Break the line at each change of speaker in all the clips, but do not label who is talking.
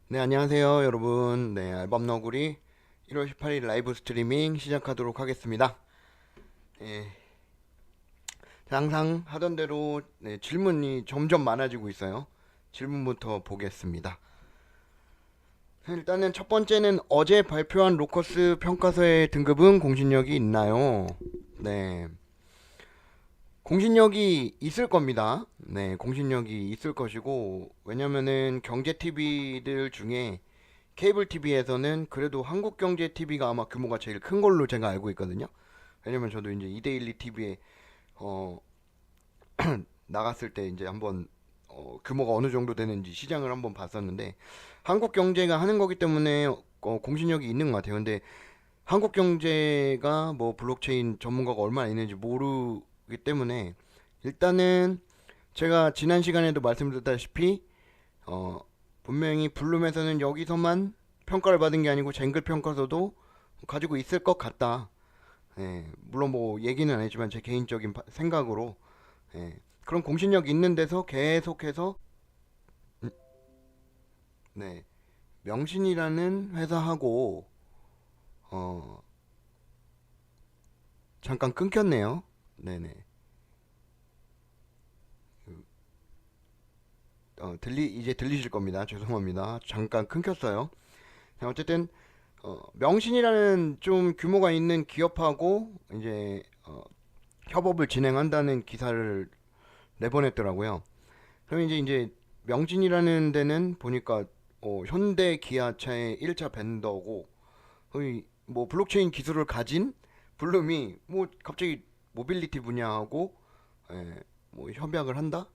네, 안녕하세요, 여러분. 네, 알밤 너구리 1월 18일 라이브 스트리밍 시작하도록 하겠습니다. 예, 항상 하던 대로 질문이 점점 많아지고 있어요. 질문부터 보겠습니다. 일단은 첫 번째는 어제 발표한 로커스 평가서의 등급은 공신력이 있나요? 네, 공신력이 있을 겁니다. 네, 공신력이 있을 것이고, 왜냐면은 경제 TV들 중에 케이블 TV에서는 그래도 한국경제 TV가 아마 규모가 제일 큰 걸로 제가 알고 있거든요. 왜냐면 저도 이제 이데일리 TV에 어 나갔을 때 이제 한번 규모가 어느 정도 되는지 시장을 한번 봤었는데 한국경제가 하는 거기 때문에 공신력이 있는 것 같아요. 근데 한국경제가 뭐 블록체인 전문가가 얼마나 있는지 모르기 때문에 일단은 제가 지난 시간에도 말씀드렸다시피 어 분명히 블룸에서는 여기서만 평가를 받은 게 아니고 쟁글 평가서도 가지고 있을 것 같다. 예, 물론 뭐 얘기는 안 했지만 제 개인적인 생각으로 예, 그런 공신력 있는 데서 계속해서 음, 네, 명신이라는 회사하고 어, 잠깐 끊겼네요. 네네. 이제 들리실 겁니다. 죄송합니다. 잠깐 끊겼어요. 어쨌든 명신이라는 좀 규모가 있는 기업하고 이제 협업을 진행한다는 기사를 내보냈더라고요. 그럼 이제 명진이라는 데는 보니까 현대 기아차의 1차 벤더고 거의 뭐 블록체인 기술을 가진 블룸이 뭐 갑자기 모빌리티 분야하고 뭐 협약을 한다?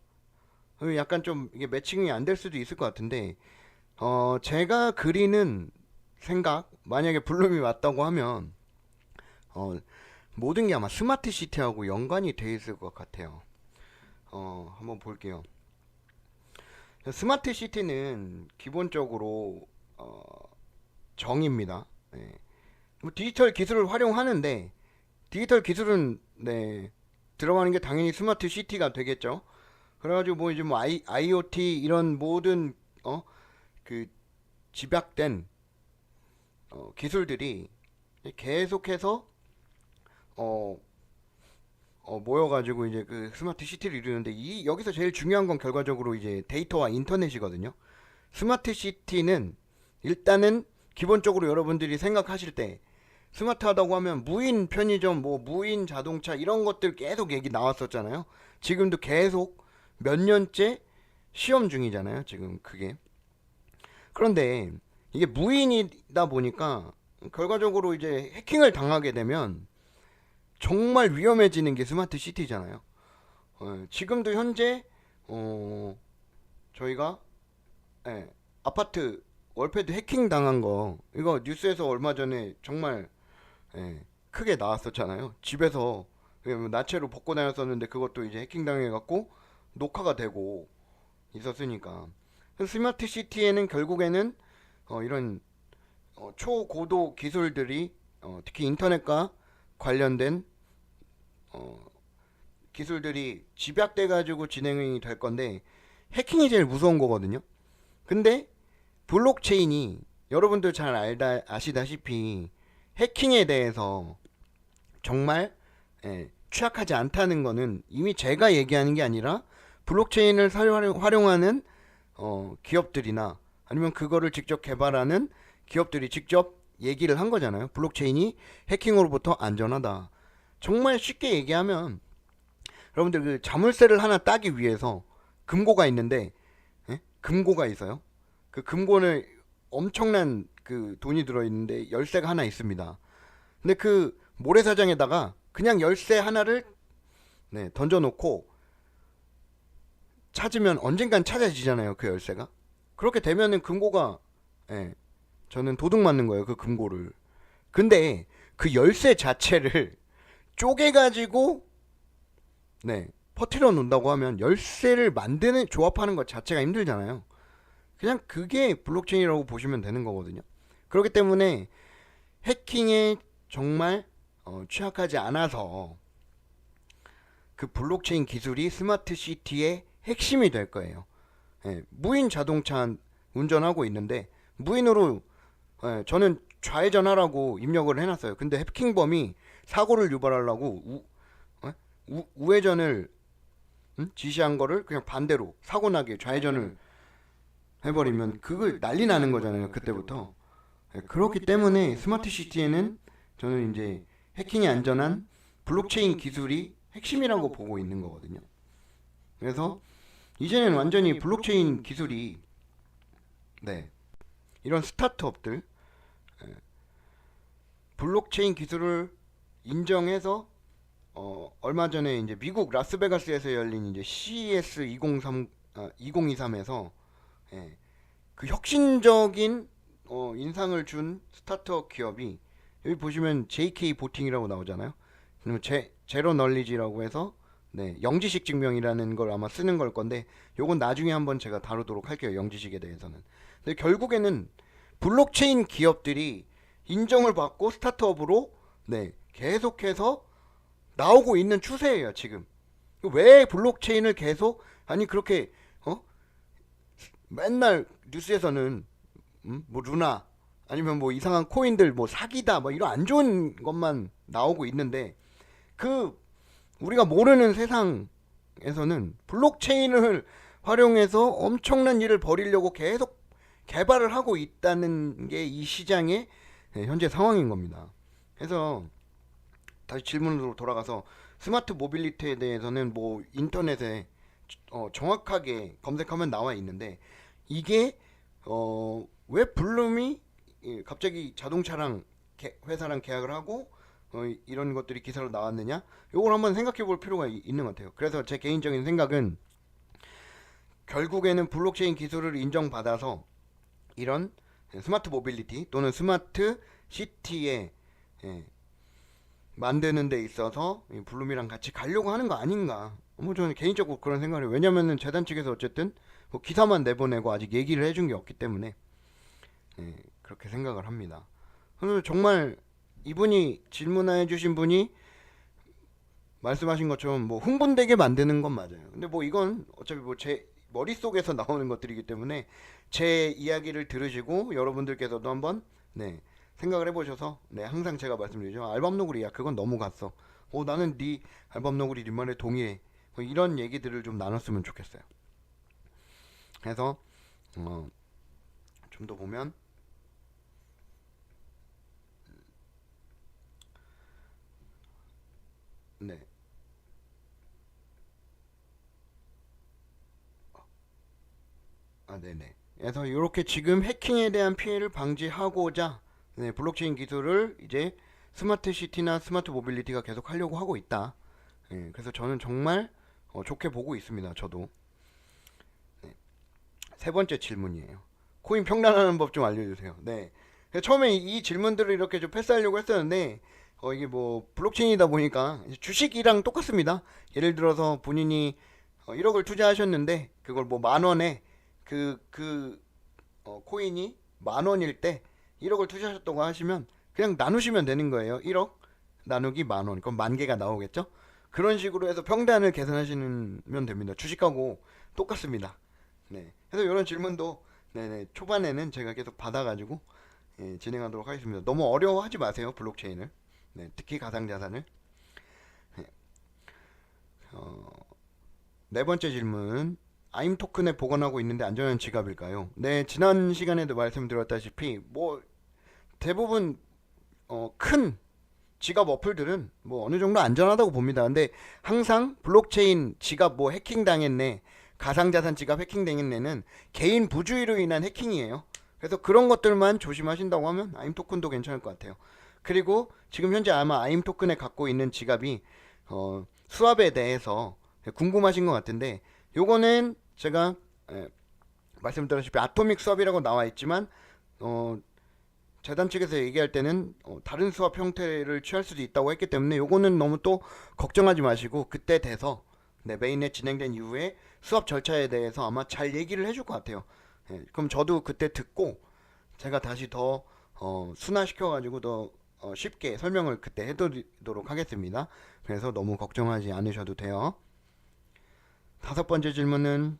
약간 좀 이게 매칭이 안 될 수도 있을 것 같은데 제가 그리는 생각 만약에 블룸이 왔다고 하면 어, 모든 게 아마 스마트 시티하고 연관이 돼 있을 것 같아요. 한번 볼게요. 스마트 시티는 기본적으로 정입니다. 네. 뭐 디지털 기술을 활용하는데 디지털 기술은 들어가는 게 당연히 스마트 시티가 되겠죠. 그래가지고 뭐 이제 뭐 IoT 이런 모든 그 집약된 기술들이 계속해서 어, 모여가지고 이제 그 스마트 시티를 이루는데 이 여기서 제일 중요한 건 결과적으로 이제 데이터와 인터넷이거든요. 스마트 시티는 일단은 기본적으로 여러분들이 생각하실 때 스마트하다고 하면 무인 편의점, 뭐 무인 자동차 이런 것들 계속 얘기 나왔었잖아요. 지금도 계속 몇 년째 시험 중이잖아요. 지금 그게. 그런데 이게 무인이다 보니까 결과적으로 이제 해킹을 당하게 되면 정말 위험해지는 게 스마트 시티잖아요. 지금도 현재 어, 저희가 예, 아파트 월패드 해킹 당한 거 이거 뉴스에서 얼마 전에 정말 크게 나왔었잖아요. 집에서 나체로 벗고 다녔었는데 그것도 이제 해킹 당해갖고 녹화가 되고 있었으니까 스마트 시티에는 결국에는 이런 초고도 기술들이 특히 인터넷과 관련된 어, 기술들이 집약돼 가지고 진행이 될 건데 해킹이 제일 무서운 거거든요. 근데 블록체인이 여러분들 잘 아시다시피 해킹에 대해서 정말 취약하지 않다는 거는 이미 제가 얘기하는 게 아니라 블록체인을 활용하는 기업들이나 아니면 그거를 직접 개발하는 기업들이 직접 얘기를 한 거잖아요. 블록체인이 해킹으로부터 안전하다. 정말 쉽게 얘기하면 여러분들 그 자물쇠를 하나 따기 위해서 금고가 있는데 금고가 있어요. 그 금고는 엄청난 그 돈이 들어있는데 열쇠가 하나 있습니다. 근데 그 모래사장에다가 그냥 열쇠 하나를 던져놓고 찾으면 언젠간 찾아지잖아요. 그 열쇠가. 그렇게 되면은 금고가 예, 저는 도둑 맞는 거예요. 그 금고를. 근데 그 열쇠 자체를 쪼개가지고 퍼뜨려 놓는다고 하면 열쇠를 만드는 조합하는 것 자체가 힘들잖아요. 그냥 그게 블록체인이라고 보시면 되는 거거든요. 그렇기 때문에 해킹에 정말 취약하지 않아서 그 블록체인 기술이 스마트 시티의 핵심이 될 거예요. 무인 자동차 운전하고 있는데 무인으로 저는 좌회전하라고 입력을 해놨어요. 근데 해킹범이 사고를 유발하려고 우회전을 지시한 거를 그냥 반대로 사고 나게 좌회전을 해버리면 그걸 난리 나는 거잖아요. 그때부터. 그렇기 때문에 스마트 시티에는 저는 이제 해킹이 안전한 블록체인 기술이 핵심이라고 보고 있는 거거든요. 그래서 이제는 완전히 블록체인 기술이 이런 스타트업들 블록체인 기술을 인정해서 얼마 전에 이제 미국 라스베가스에서 열린 이제 CES 2023에서 그 혁신적인 인상을 준 스타트업 기업이 여기 보시면 JK 보팅이라고 나오잖아요. 그러면 제로 널리지라고 해서 영지식 증명이라는 걸 아마 쓰는 걸 건데 요건 나중에 한번 제가 다루도록 할게요. 영지식에 대해서는. 근데 결국에는 블록체인 기업들이 인정을 받고 스타트업으로 계속해서 나오고 있는 추세예요. 지금 왜 블록체인을 계속 그렇게 맨날 뉴스에서는 뭐 루나 아니면 뭐 이상한 코인들 뭐 사기다 뭐 이런 안 좋은 것만 나오고 있는데 그 우리가 모르는 세상에서는 블록체인을 활용해서 엄청난 일을 벌이려고 계속 개발을 하고 있다는 게 이 시장의 현재 상황인 겁니다. 그래서 다시 질문으로 돌아가서 스마트 모빌리티에 대해서는 뭐 인터넷에 정확하게 검색하면 나와 있는데 이게 왜 블룸이 갑자기 자동차랑 회사랑 계약을 하고 이런 것들이 기사로 나왔느냐? 요걸 한번 생각해 볼 필요가 있는 것 같아요. 그래서 제 개인적인 생각은 결국에는 블록체인 기술을 인정받아서 이런 스마트 모빌리티 또는 스마트 시티에 만드는 데 있어서 블룸이랑 같이 가려고 하는 거 아닌가. 뭐 저는 개인적으로 그런 생각을 해요. 왜냐면은 재단 측에서 어쨌든 뭐 기사만 내보내고 아직 얘기를 해준 게 없기 때문에 그렇게 생각을 합니다. 그래서 정말 이분이 질문해 주신 분이 말씀하신 것처럼 뭐 흥분되게 만드는 건 맞아요. 근데 뭐 이건 어차피 뭐 제 머릿속에서 나오는 것들이기 때문에 제 이야기를 들으시고 여러분들께서도 한번 생각을 해보셔서 항상 제가 말씀드리죠. 알밤 노구리야 그건 너무 갔어. 나는 네 알밤 노구리 네 말에 동의해. 뭐 이런 얘기들을 좀 나눴으면 좋겠어요. 그래서 좀 더 보면 네. 네네. 그래서 이렇게 지금 해킹에 대한 피해를 방지하고자 블록체인 기술을 이제 스마트 시티나 스마트 모빌리티가 계속 하려고 하고 있다. 그래서 저는 정말 좋게 보고 있습니다. 저도. 세 번째 질문이에요. 코인 평단하는 법 좀 알려주세요. 네. 처음에 이 질문들을 이렇게 좀 패스하려고 했었는데 이게 뭐 블록체인이다 보니까 주식이랑 똑같습니다. 예를 들어서 본인이 1억을 투자하셨는데 그걸 뭐 만 원에 코인이 만 원일 때 1억을 투자하셨다고 하시면 그냥 나누시면 되는 거예요. 1억 나누기 만 원. 그럼 만 개가 나오겠죠? 그런 식으로 해서 평단을 계산하시면 됩니다. 주식하고 똑같습니다. 네. 그래서 이런 질문도 초반에는 제가 계속 받아가지고 진행하도록 하겠습니다. 너무 어려워하지 마세요. 블록체인을. 특히 가상자산을. 네. 네 번째 질문. 아임 토큰에 보관하고 있는데 안전한 지갑일까요? 네, 지난 시간에도 말씀드렸다시피 뭐 대부분 큰 지갑 어플들은 뭐 어느 정도 안전하다고 봅니다. 근데 항상 블록체인 지갑 뭐 해킹 당했네, 가상자산 지갑 해킹 당했네는 개인 부주의로 인한 해킹이에요. 그래서 그런 것들만 조심하신다고 하면 아임 토큰도 괜찮을 것 같아요. 그리고 지금 현재 아마 아임 토큰에 갖고 있는 지갑이 수압에 대해서 궁금하신 것 같은데 요거는 제가 말씀드렸다시피 아토믹 수압이라고 나와 있지만 재단 측에서 얘기할 때는 다른 수압 형태를 취할 수도 있다고 했기 때문에 요거는 너무 또 걱정하지 마시고 그때 돼서 메인넷 진행된 이후에 수압 절차에 대해서 아마 잘 얘기를 해줄 것 같아요. 그럼 저도 그때 듣고 제가 다시 더 순화시켜가지고 더 쉽게 설명을 그때 해드리도록 하겠습니다. 그래서 너무 걱정하지 않으셔도 돼요. 다섯 번째 질문은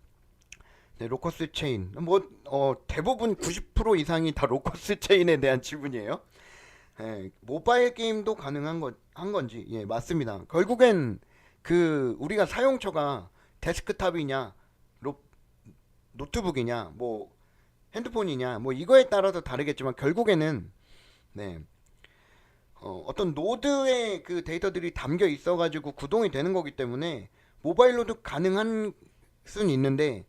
네, 로커스 체인. 뭐 대부분 90% 이상이 다 로커스 체인에 대한 지분이에요. 예, 모바일 게임도 가능한 한 건지. 예, 맞습니다. 결국엔 그 우리가 사용처가 데스크탑이냐, 로, 노트북이냐, 뭐 핸드폰이냐, 뭐 이거에 따라서 다르겠지만 결국에는 네, 어떤 노드에 그 데이터들이 담겨 있어가지고 구동이 되는 거기 때문에 모바일로도 가능한 수는 있는데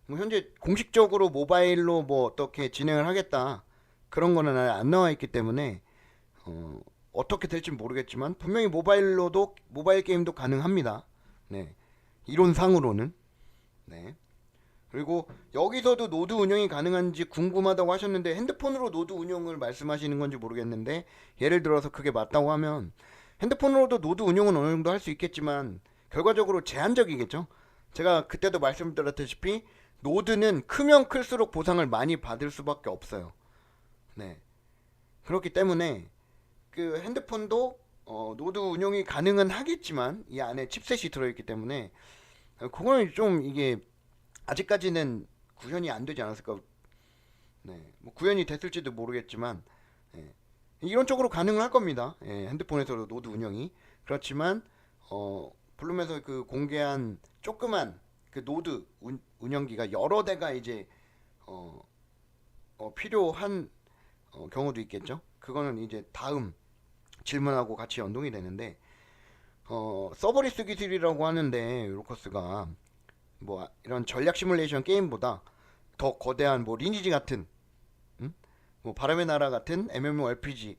뭐 현재 공식적으로 모바일로 뭐 어떻게 진행을 하겠다 그런 거는 아예 안 나와 있기 때문에 어떻게 될지 모르겠지만 분명히 모바일 게임도 가능합니다. 네, 이론상으로는. 네. 그리고 여기서도 노드 운영이 가능한지 궁금하다고 하셨는데 핸드폰으로 노드 운영을 말씀하시는 건지 모르겠는데 예를 들어서 그게 맞다고 하면 핸드폰으로도 노드 운영은 어느 정도 할 수 있겠지만 결과적으로 제한적이겠죠. 제가 그때도 말씀드렸다시피 노드는 크면 클수록 보상을 많이 받을 수밖에 없어요. 네. 그렇기 때문에 그 핸드폰도 노드 운영이 가능은 하겠지만 이 안에 칩셋이 들어있기 때문에 그거는 좀 이게 아직까지는 구현이 안 되지 않았을까. 네, 뭐 구현이 됐을지도 모르겠지만 예, 이론적으로 가능을 할 겁니다. 예, 핸드폰에서도 노드 운영이. 그렇지만 블룸에서 그 공개한 조그만 그 노드 운영기가 여러 대가 이제 필요한 경우도 있겠죠. 그거는 이제 다음 질문하고 같이 연동이 되는데 서버리스 기술이라고 하는데 로커스가 뭐 이런 전략 시뮬레이션 게임보다 더 거대한 뭐 리니지 같은 뭐 바람의 나라 같은 MMORPG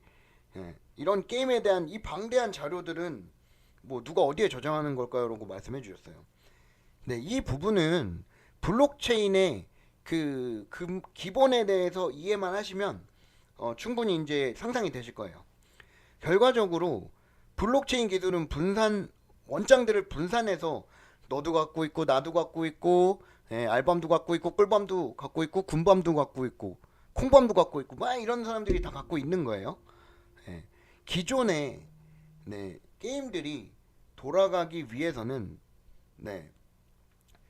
이런 게임에 대한 이 방대한 자료들은 뭐 누가 어디에 저장하는 걸까요? 라고 말씀해 주셨어요. 네, 이 부분은 블록체인의 그 기본에 대해서 이해만 하시면 충분히 이제 상상이 되실 거예요. 결과적으로 블록체인 기술은 원장들을 분산해서 너도 갖고 있고 나도 갖고 있고 알밤도 갖고 있고 꿀밤도 갖고 있고 군밤도 갖고 있고 콩밤도 갖고 있고 막 이런 사람들이 다 갖고 있는 거예요. 기존의 게임들이 돌아가기 위해서는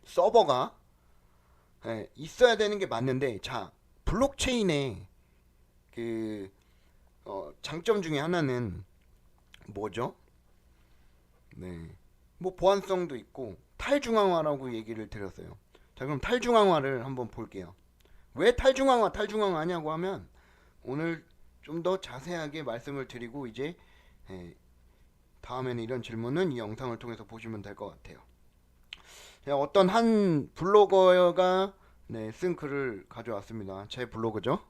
서버가 있어야 되는 게 맞는데 자 블록체인의 그 장점 중에 하나는 뭐죠? 뭐 보안성도 있고 탈중앙화라고 얘기를 드렸어요. 자 그럼 탈중앙화를 한번 볼게요. 왜 탈중앙화냐고 하면 오늘 좀 더 자세하게 말씀을 드리고 이제 다음에는 이런 질문은 이 영상을 통해서 보시면 될 것 같아요. 어떤 한 블로거가 쓴 글을 가져왔습니다. 제 블로그죠.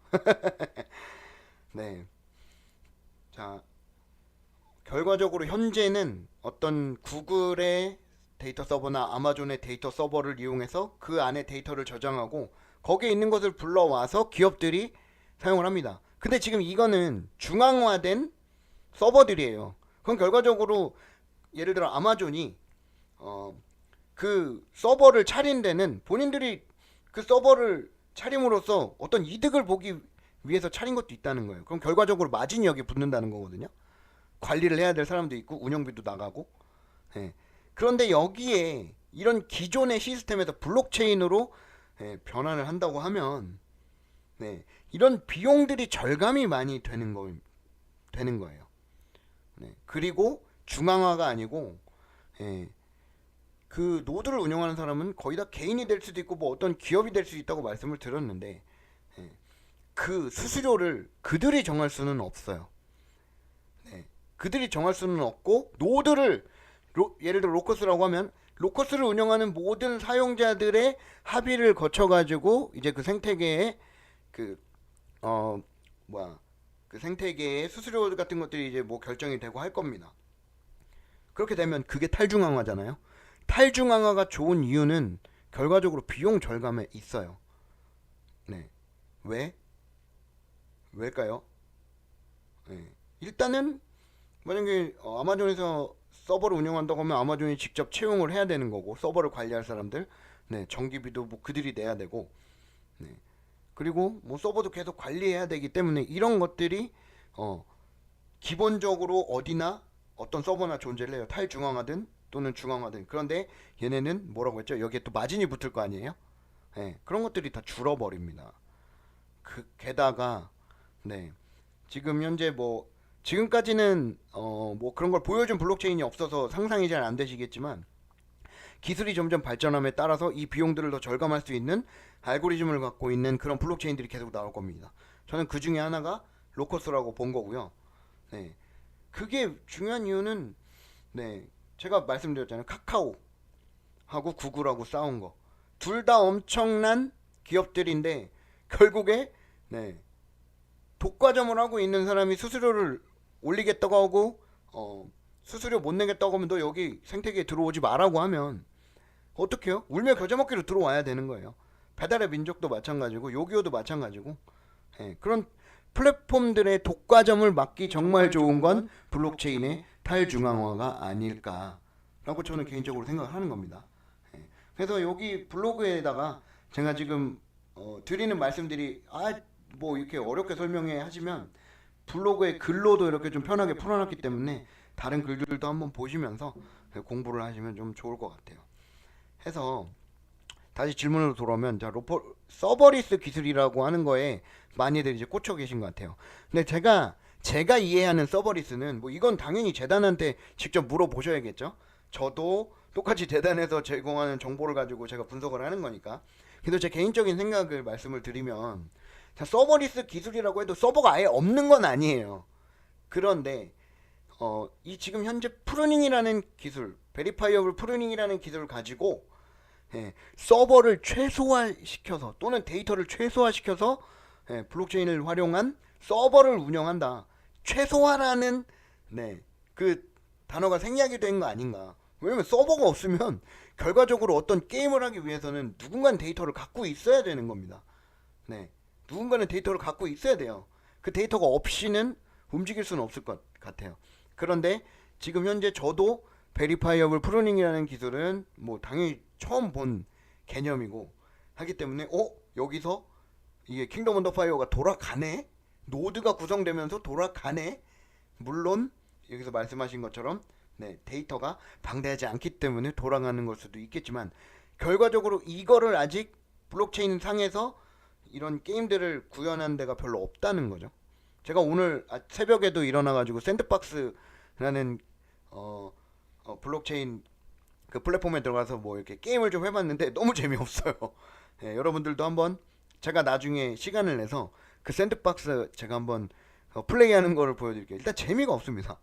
네. 자 결과적으로 현재는 어떤 구글의 데이터 서버나 아마존의 데이터 서버를 이용해서 그 안에 데이터를 저장하고 거기에 있는 것을 불러와서 기업들이 사용을 합니다. 근데 지금 이거는 중앙화된 서버들이에요. 그럼 결과적으로 예를 들어 아마존이 그 서버를 차린 데는 본인들이 그 서버를 차림으로써 어떤 이득을 보기 위해서 차린 것도 있다는 거예요. 그럼 결과적으로 마진이 여기 붙는다는 거거든요. 관리를 해야 될 사람도 있고 운영비도 나가고. 그런데 여기에 이런 기존의 시스템에서 블록체인으로 변환을 한다고 하면 이런 비용들이 절감이 많이 되는 거예요. 그리고 중앙화가 아니고 그 노드를 운영하는 사람은 거의 다 개인이 될 수도 있고 뭐 어떤 기업이 될 수 있다고 말씀을 드렸는데 그 수수료를 그들이 정할 수는 없어요. 그들이 정할 수는 없고 노드를 예를 들어 로커스라고 하면 로커스를 운영하는 모든 사용자들의 합의를 거쳐가지고 이제 그 생태계에 그 생태계의 수수료 같은 것들이 이제 뭐 결정이 되고 할 겁니다. 그렇게 되면 그게 탈중앙화잖아요. 탈중앙화가 좋은 이유는 결과적으로 비용 절감에 있어요. 왜일까요? 일단은 만약에 아마존에서 서버를 운영한다고 하면 아마존이 직접 채용을 해야 되는 거고 서버를 관리할 사람들 전기비도 뭐 그들이 내야 되고 그리고 뭐 서버도 계속 관리해야 되기 때문에 이런 것들이 기본적으로 어디나 어떤 서버나 존재를 해요. 탈중앙화든 또는 중앙화든. 그런데 얘네는 뭐라고 했죠? 여기에 또 마진이 붙을 거 아니에요? 예, 그런 것들이 다 줄어버립니다. 게다가 네, 지금 현재 뭐 지금까지는 뭐 그런 걸 보여준 블록체인이 없어서 상상이 잘 안 되시겠지만 기술이 점점 발전함에 따라서 이 비용들을 더 절감할 수 있는 알고리즘을 갖고 있는 그런 블록체인들이 계속 나올 겁니다. 저는 그 중에 하나가 로커스라고 본 거고요. 네, 그게 중요한 이유는 네, 제가 말씀드렸잖아요. 카카오하고 구글하고 싸운 거. 둘 다 엄청난 기업들인데 결국에 네, 독과점을 하고 있는 사람이 수수료를 올리겠다고 하고 수수료 못 내겠다고 하면 너 여기 생태계에 들어오지 마라고 하면 어떡해요? 울며 겨자 먹기로 들어와야 되는 거예요. 배달의 민족도 마찬가지고 요기요도 마찬가지고 그런 플랫폼들의 독과점을 막기 정말 좋은 건 블록체인의 탈중앙화가 아닐까라고 저는 개인적으로 생각을 하는 겁니다. 그래서 여기 블로그에다가 제가 지금 드리는 말씀들이 뭐 이렇게 어렵게 설명해 하시면 블로그에 글로도 이렇게 좀 편하게 풀어놨기 때문에 다른 글들도 한번 보시면서 공부를 하시면 좀 좋을 것 같아요. 해서 다시 질문으로 돌아오면 자, 서버리스 기술이라고 하는 거에 많이들 이제 꽂혀 계신 것 같아요. 근데 제가 이해하는 서버리스는 뭐 이건 당연히 재단한테 직접 물어보셔야겠죠. 저도 똑같이 재단에서 제공하는 정보를 가지고 제가 분석을 하는 거니까. 그래서 제 개인적인 생각을 말씀을 드리면 자, 서버리스 기술이라고 해도 서버가 아예 없는 건 아니에요. 그런데 이 지금 현재 프루닝이라는 기술, 베리파이어블 프루닝이라는 기술을 가지고 서버를 최소화시켜서 또는 데이터를 최소화시켜서 블록체인을 활용한 서버를 운영한다. 최소화라는 그 단어가 생략이 된 거 아닌가. 왜냐면 서버가 없으면 결과적으로 어떤 게임을 하기 위해서는 누군가는 데이터를 갖고 있어야 되는 겁니다. 누군가는 데이터를 갖고 있어야 돼요. 그 데이터가 없이는 움직일 수는 없을 것 같아요. 그런데 지금 현재 저도 베리파이어블 프루닝이라는 기술은 뭐 당연히 처음 본 개념이고 하기 때문에 여기서 이게 킹덤 언더 파이어가 돌아가네? 노드가 구성되면서 돌아가네? 물론 여기서 말씀하신 것처럼 데이터가 방대하지 않기 때문에 돌아가는 걸 수도 있겠지만 결과적으로 이거를 아직 블록체인 상에서 이런 게임들을 구현한 데가 별로 없다는 거죠. 제가 오늘 새벽에도 일어나가지고 샌드박스라는 블록체인 그 플랫폼에 들어가서 뭐 이렇게 게임을 좀 해봤는데 너무 재미없어요. 여러분들도 한번 제가 나중에 시간을 내서 그 샌드박스 제가 한번 플레이하는 거를 보여드릴게요. 일단 재미가 없습니다.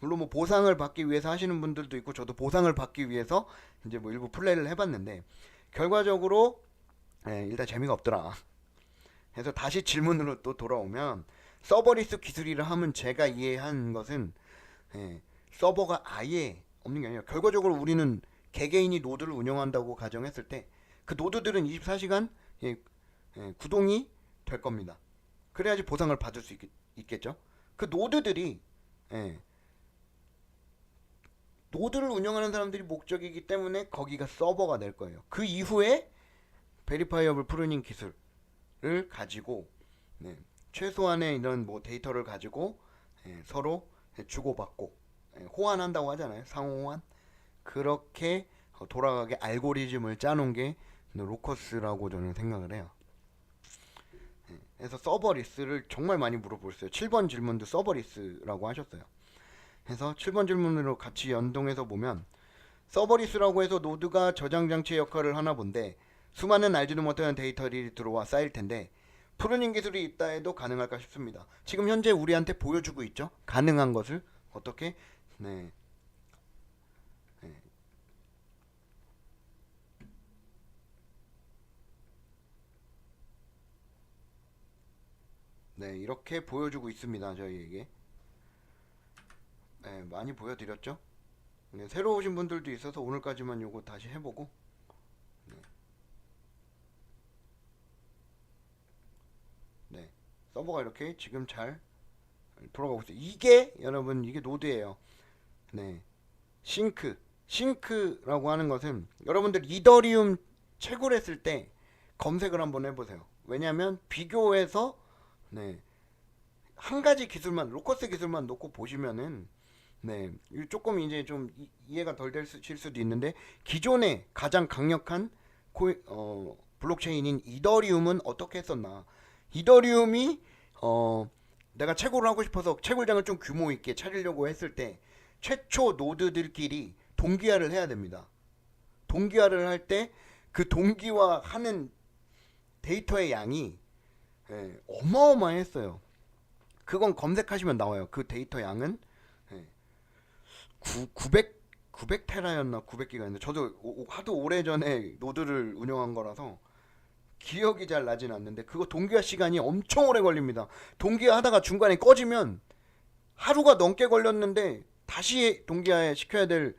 물론 뭐 보상을 받기 위해서 하시는 분들도 있고 저도 보상을 받기 위해서 이제 뭐 일부 플레이를 해봤는데 결과적으로 일단 재미가 없더라. 그래서 다시 질문으로 또 돌아오면 서버리스 기술이라 하면 제가 이해한 것은 서버가 아예 없는 게 아니라 결과적으로 우리는 개개인이 노드를 운영한다고 가정했을 때 그 노드들은 24시간 구동이 될 겁니다. 그래야지 보상을 받을 수 있겠죠. 그 노드들이 노드를 운영하는 사람들이 목적이기 때문에 거기가 서버가 될 거예요. 그 이후에 베리파이어블 프루닝 기술을 가지고 최소한의 이런 뭐 데이터를 가지고 서로 주고받고 호환한다고 하잖아요. 상호 호환. 그렇게 돌아가게 알고리즘을 짜놓은 게 로커스라고 저는 생각을 해요. 그래서 서버리스를 정말 많이 물어보셨어요. 7번 질문도 서버리스라고 하셨어요. 그래서 7번 질문으로 같이 연동해서 보면 서버리스라고 해서 노드가 저장 장치의 역할을 하나 본데 수많은 알지도 못하는 데이터들이 들어와 쌓일 텐데 프루닝 기술이 있다 해도 가능할까 싶습니다. 지금 현재 우리한테 보여주고 있죠. 가능한 것을 어떻게 이렇게 보여주고 있습니다. 저희에게 많이 보여드렸죠. 새로 오신 분들도 있어서 오늘까지만 요거 다시 해보고 서버가 이렇게 지금 잘 돌아가고 있어요. 이게 여러분 이게 노드예요. 싱크라고 하는 것은 여러분들 이더리움 채굴 했을 때 검색을 한번 해보세요. 왜냐하면 비교해서 한 가지 기술만 로커스 기술만 놓고 보시면은 조금 이제 좀 이해가 덜 되실 수도 있는데 기존의 가장 강력한 블록체인인 이더리움은 어떻게 했었나? 이더리움이 내가 채굴을 하고 싶어서 채굴장을 좀 규모 있게 차리려고 했을 때 최초 노드들끼리 동기화를 해야 됩니다. 동기화를 할 때 그 동기화하는 데이터의 양이 어마어마했어요. 그건 검색하시면 나와요. 그 데이터 양은 900테라였나 900기가였나. 저도 하도 오래전에 노드를 운영한 거라서 기억이 잘 나진 않는데 그거 동기화 시간이 엄청 오래 걸립니다. 동기화 하다가 중간에 꺼지면 하루가 넘게 걸렸는데 다시 동기화 시켜야 될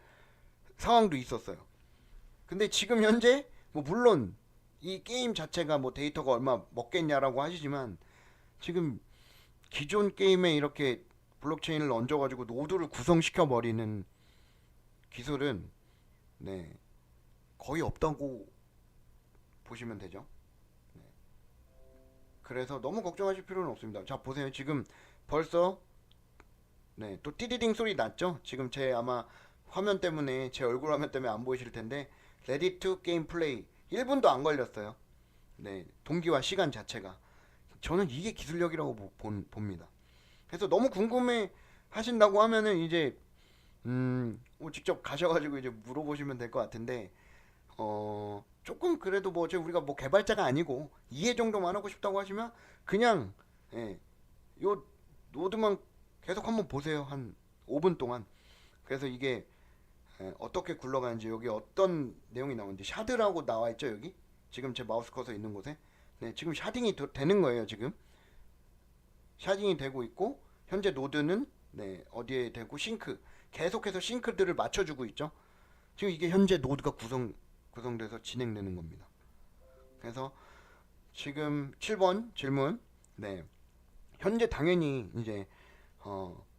상황도 있었어요. 근데 지금 현재 뭐 물론 이 게임 자체가 뭐 데이터가 얼마 먹겠냐라고 하시지만 지금 기존 게임에 이렇게 블록체인을 얹어가지고 노드를 구성시켜 버리는 기술은 거의 없다고 보시면 되죠. 그래서 너무 걱정하실 필요는 없습니다. 자 보세요. 지금 벌써 또 띠디딩 소리 났죠? 지금 제 아마 화면 때문에 제 얼굴 화면 때문에 안 보이실 텐데 레디 투 게임 플레이 1분도 안 걸렸어요. 동기화 시간 자체가 저는 이게 기술력이라고 봅니다. 그래서 너무 궁금해 하신다고 하면은 이제 뭐 직접 가셔가지고 이제 물어보시면 될 것 같은데 조금 그래도 뭐 우리가 뭐 개발자가 아니고 이해 정도만 하고 싶다고 하시면 그냥 요 노드만 계속 한번 보세요. 한 5분 동안. 그래서 이게 어떻게 굴러가는지 여기 어떤 내용이 나오는지 샤드라고 나와 있죠. 여기 지금 제 마우스 커서 있는 곳에 지금 샤딩이 되는 거예요. 지금 샤딩이 되고 있고 현재 노드는 어디에 되고 싱크 계속해서 싱크들을 맞춰주고 있죠. 지금 이게 현재 노드가 구성돼서 진행되는 겁니다. 그래서 지금 7번 질문 현재 당연히 이제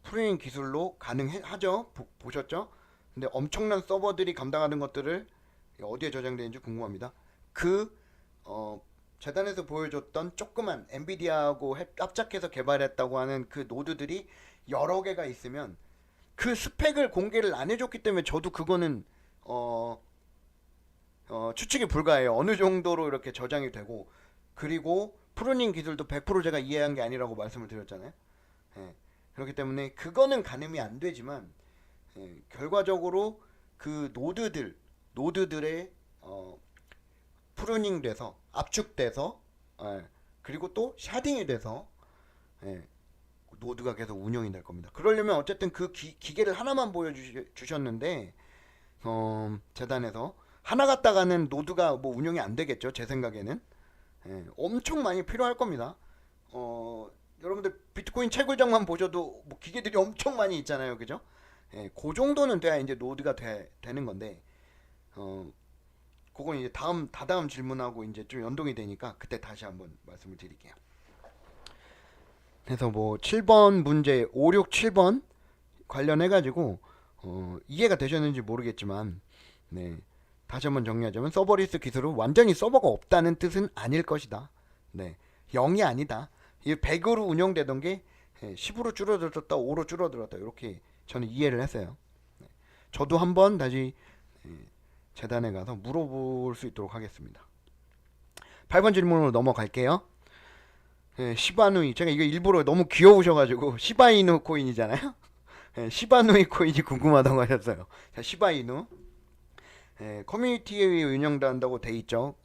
프로그래밍 기술로 가능하죠. 보셨죠? 근데 엄청난 서버들이 감당하는 것들을 어디에 저장되는지 궁금합니다. 재단에서 보여줬던 조그만 엔비디아하고 합작해서 개발했다고 하는 그 노드들이 여러 개가 있으면 그 스펙을 공개를 안 해줬기 때문에 저도 그거는 추측이 불가해요. 어느 정도로 이렇게 저장이 되고 그리고 프로닝 기술도 100% 제가 이해한 게 아니라고 말씀을 드렸잖아요. 그렇기 때문에 그거는 가늠이 안 되지만 결과적으로 그 노드들의 프루닝 돼서 압축돼서 그리고 또 샤딩이 돼서 노드가 계속 운영이 될 겁니다. 그러려면 어쨌든 그 기계를 하나만 보여주셨는데 재단에서 하나 갖다가는 노드가 뭐 운영이 안 되겠죠. 제 생각에는 엄청 많이 필요할 겁니다. 여러분들 비트코인 채굴장만 보셔도 뭐 기계들이 엄청 많이 있잖아요. 그죠? 그 정도는 돼야 이제 노드가 되는 건데 그건 이제 다다음 질문하고 이제 좀 연동이 되니까 그때 다시 한번 말씀을 드릴게요. 그래서 뭐 7번 문제 5, 6, 7번 관련해 가지고 이해가 되셨는지 모르겠지만 다시 한번 정리하자면 서버리스 기술은 완전히 서버가 없다는 뜻은 아닐 것이다. 0이 아니다. 이 100으로 운영되던 게 10으로 줄어들었다, 5로 줄어들었다 이렇게 저는 이해를 했어요. 저도 한번 다시 재단에 가서 물어볼 수 있도록 하겠습니다. 8번 질문으로 넘어갈게요. 시바누이 제가 이거 일부러 너무 귀여우셔가지고 시바이누 코인이잖아요. 시바누이 코인이 궁금하다고 하셨어요. 자, 시바이누 커뮤니티에 운영된다고 돼 있죠.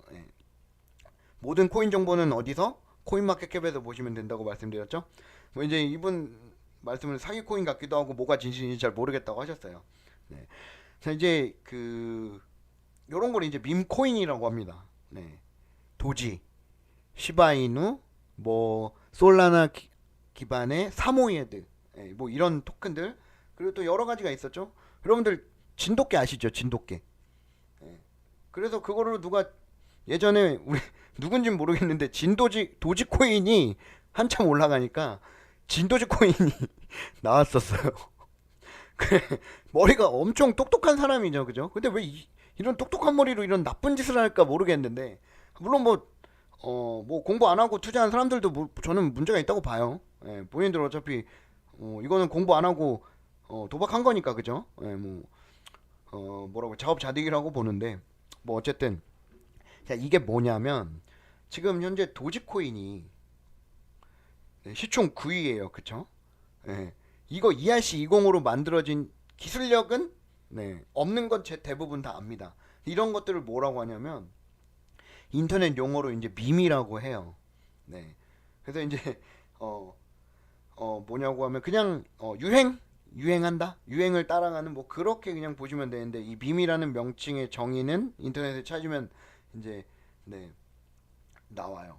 모든 코인 정보는 어디서? 코인마켓캡에서 보시면 된다고 말씀드렸죠. 뭐 이제 이분 말씀은 사기 코인 같기도 하고 뭐가 진실인지 잘 모르겠다고 하셨어요. 자 이제 요런 걸 이제 밈 코인이라고 합니다. 도지, 시바이누, 뭐 솔라나 기반의 사모예드, 뭐 이런 토큰들 그리고 또 여러 가지가 있었죠. 여러분들 진돗개 아시죠? 진돗개. 그래서 그거를 누가 예전에 우리 누군진 모르겠는데 도지코인이 한참 올라가니까 진도지코인이 나왔었어요. 머리가 엄청 똑똑한 사람이죠, 그죠? 근데 왜 이런 똑똑한 머리로 이런 나쁜 짓을 할까 모르겠는데 물론 뭐 공부 안 하고 투자한 사람들도 저는 문제가 있다고 봐요. 본인들 어차피 이거는 공부 안 하고 도박한 거니까 그죠? 뭐라고 자업자득이라고 보는데 뭐 어쨌든 자, 이게 뭐냐면 지금 현재 도지코인이 시총 9위예요. 그쵸? 예. 이거 ERC20으로 만들어진 기술력은 없는 건 대부분 다 압니다. 이런 것들을 뭐라고 하냐면 인터넷 용어로 이제 밈이라고 해요. 네. 그래서 이제 뭐냐고 하면 그냥 유행한다, 유행을 따라가는 뭐 그렇게 그냥 보시면 되는데, 이 밈이라는 명칭의 정의는 인터넷에 찾으면 이제 나와요.